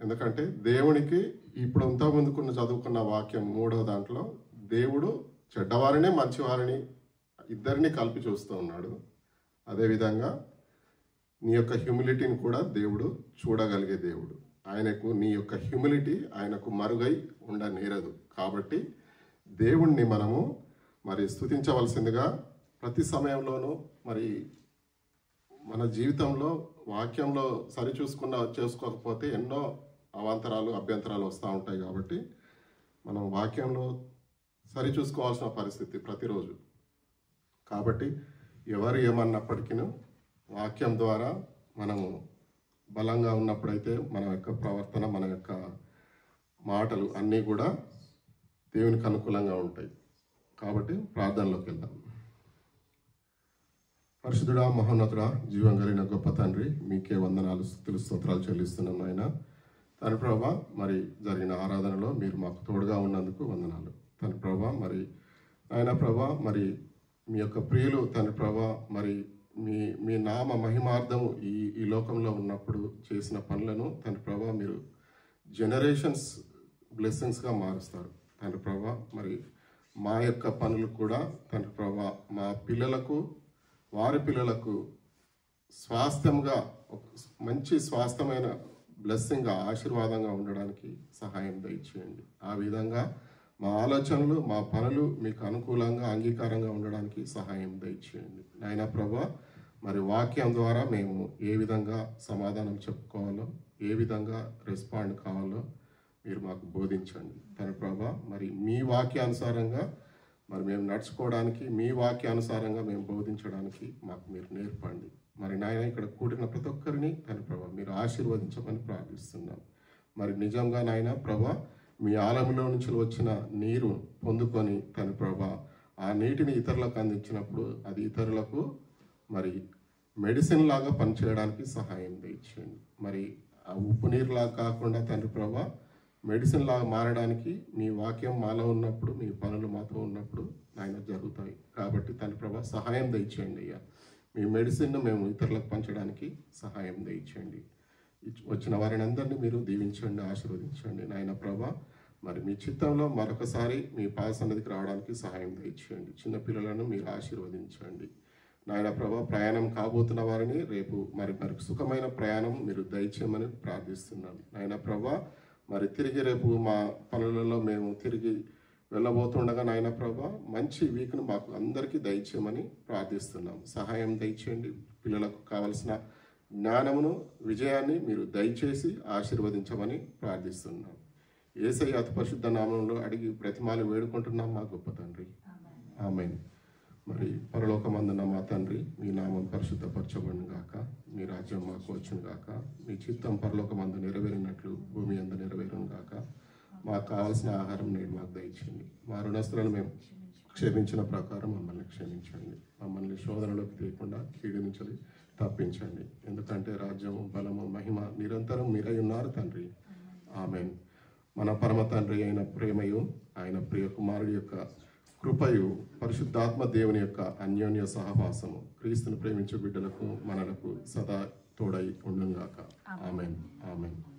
ఎందుకంటే దేవునికి ఇప్పుడు ఇంతకుముందుకున్న చదువుకున్న వాక్యం 3వ దాంట్లో దేవుడు చెడ్డవారిని మంచివారిని ఇద్దరిని కలిపి చూస్తూ ఉన్నాడు. అదేవిధంగా నీ యొక్క హ్యూమిలిటీని కూడా దేవుడు చూడగలిగే దేవుడు. ఆయనకు నీ యొక్క హ్యూమిలిటీ ఆయనకు మరుగై ఉండనేరదు. కాబట్టి దేవుణ్ణి మనము మరి స్తుతించవలసిందిగా ప్రతి సమయంలోనూ మరి మన జీవితంలో వాక్యంలో చేసుకోకపోతే ఎన్నో అవాంతరాలు అభ్యంతరాలు వస్తూ ఉంటాయి. కాబట్టి మనం వాక్యంలో సరిచూసుకోవాల్సిన పరిస్థితి ప్రతిరోజు. కాబట్టి ఎవరు ఏమన్నప్పటికీ వాక్యం ద్వారా మనము బలంగా ఉన్నప్పుడైతే మన యొక్క ప్రవర్తన, మన యొక్క మాటలు అన్నీ కూడా దేవునికి అనుకూలంగా ఉంటాయి. కాబట్టి ప్రార్థనలోకి వెళ్దాం. పరిశుద్ధుడా, మహోన్నతుడా, జీవం కలిగిన గొప్ప తండ్రి, మీకే వందనాలు, స్తుతులు, స్తోత్రాలు చెల్లిస్తున్నాను. ఆయన తండ్రి ప్రభా, మరి జరిగిన ఆరాధనలో మీరు మాకు తోడుగా ఉన్నందుకు వందనాలు తండ్రి ప్రభా. మరి ఆయన ప్రభా, మరి మీ యొక్క ప్రియులు తండ్రి ప్రభా, మరి మీ నామ మహిమార్థము ఈ లోకంలో ఉన్నప్పుడు చేసిన పనులను తండ్రి ప్రభా మీరు జనరేషన్స్ బ్లెస్సింగ్స్గా మారుస్తారు తండ్రి ప్రభా. మరి మా యొక్క పనులు కూడా తండ్రి ప్రభా మా పిల్లలకు, వారి పిల్లలకు స్వాస్థ్యంగా, మంచి స్వాస్థ్యమైన బ్లెస్సింగ్గా, ఆశీర్వాదంగా ఉండడానికి సహాయం దయచేయండి. ఆ విధంగా మా ఆలోచనలు, మా పనులు మీకు అనుకూలంగా, అంగీకారంగా ఉండడానికి సహాయం దయచేయండి నాయనా ప్రభా. మరి వాక్యం ద్వారా మేము ఏ విధంగా సమాధానం చెప్పుకోవాలో, ఏ విధంగా రెస్పాండ్ కావాలో మీరు మాకు బోధించండి తండ్రి ప్రభా. మరి మీ వాక్యానుసారంగా మరి మేము నడుచుకోవడానికి, మీ వాక్యానుసారంగా మేము బోధించడానికి మాకు మీరు నేర్పండి. మరి నాయన ఇక్కడ కూడిన ప్రతి ఒక్కరిని తండ్రి ప్రభా మీరు ఆశీర్వదించమని ప్రార్థిస్తున్నాం. మరి నిజంగా నాయన ప్రభా, మీ ఆలయంలో నుంచి వచ్చిన నీరు పొందుకొని తండ్రి ప్రభా ఆ నీటిని ఇతరులకు అందించినప్పుడు అది ఇతరులకు మరి మెడిసిన్ లాగా పనిచేయడానికి సహాయం దయచేయండి. మరి ఆ ఉప్పు నీరులాగా కాకుండా తండ్రి ప్రభా మెడిసిన్ లాగా మారడానికి మీ వాక్యం మాలో ఉన్నప్పుడు, మీ పనులు మాతో ఉన్నప్పుడు ఆయన జరుగుతాయి. కాబట్టి తండ్రి ప్రభా సహాయం దయచేయండి అయ్యా. మీ మెడిసిన్ను మేము ఇతరులకు పంచడానికి సహాయం దయచేయండి. వచ్చిన వారిని అందరినీ మీరు దీవించండి, ఆశీర్వదించండి నాయన ప్రభా. మరి మీ చిత్తంలో మరొకసారి మీ పాద సన్నిధికి రావడానికి సహాయం దయచేయండి. చిన్నపిల్లలను మీరు ఆశీర్వదించండి నాయన ప్రభా. ప్రయాణం కాబోతున్న వారిని రేపు మరి సుఖమైన ప్రయాణం మీరు దయచేయమని ప్రార్థిస్తున్నాను నాయన ప్రభా. మరి తిరిగి రేపు మా పనులలో మేము తిరిగి వెళ్ళబోతుండగా నాయన ప్రభా మంచి వీక్ను మాకు అందరికీ దయచేయమని ప్రార్థిస్తున్నాం. సహాయం దయచేయండి. పిల్లలకు కావలసిన జ్ఞానమును, విజయాన్ని మీరు దయచేసి ఆశీర్వదించమని ప్రార్థిస్తున్నాం. యేసయ్య అతి పరిశుద్ధ నామంలో అడిగి బ్రతిమాలి వేడుకుంటున్నాం మా గొప్ప తండ్రి, ఆమేన్. మరి పరలోకమందున్న మా తండ్రి, మీ నామం పరిశుద్ధపరచబడును గాక, మీ రాజ్యం మాకు వచ్చును గాక, మీ చిత్తం పరలోకమందు నెరవేరినట్లు భూమి అందు నెరవేరును గాక. మాకు కావాల్సిన ఆహారం నేడు మాకు దయచేయండి. మా రుణస్తులను మేము క్షమించిన ప్రకారం మమ్మల్ని క్షమించండి. మమ్మల్ని శోధనలోకి తీయకుండా కీడు నుంచి తప్పించండి. ఎందుకంటే రాజ్యము, బలము, మహిమ నిరంతరం మీరై ఉన్నారు తండ్రి, ఆమేన్. మన పరమ తండ్రి అయిన ప్రేమయు, ఆయన ప్రియ కుమారుడి యొక్క కృపయు పరిశుద్ధాత్మ దేవుని యొక్క అన్యోన్య సహవాసము క్రీస్తును ప్రేమించు బిడ్డలకు మనలకు సదా తోడై ఉండుగాక. ఆమెన్. ఆమెన్.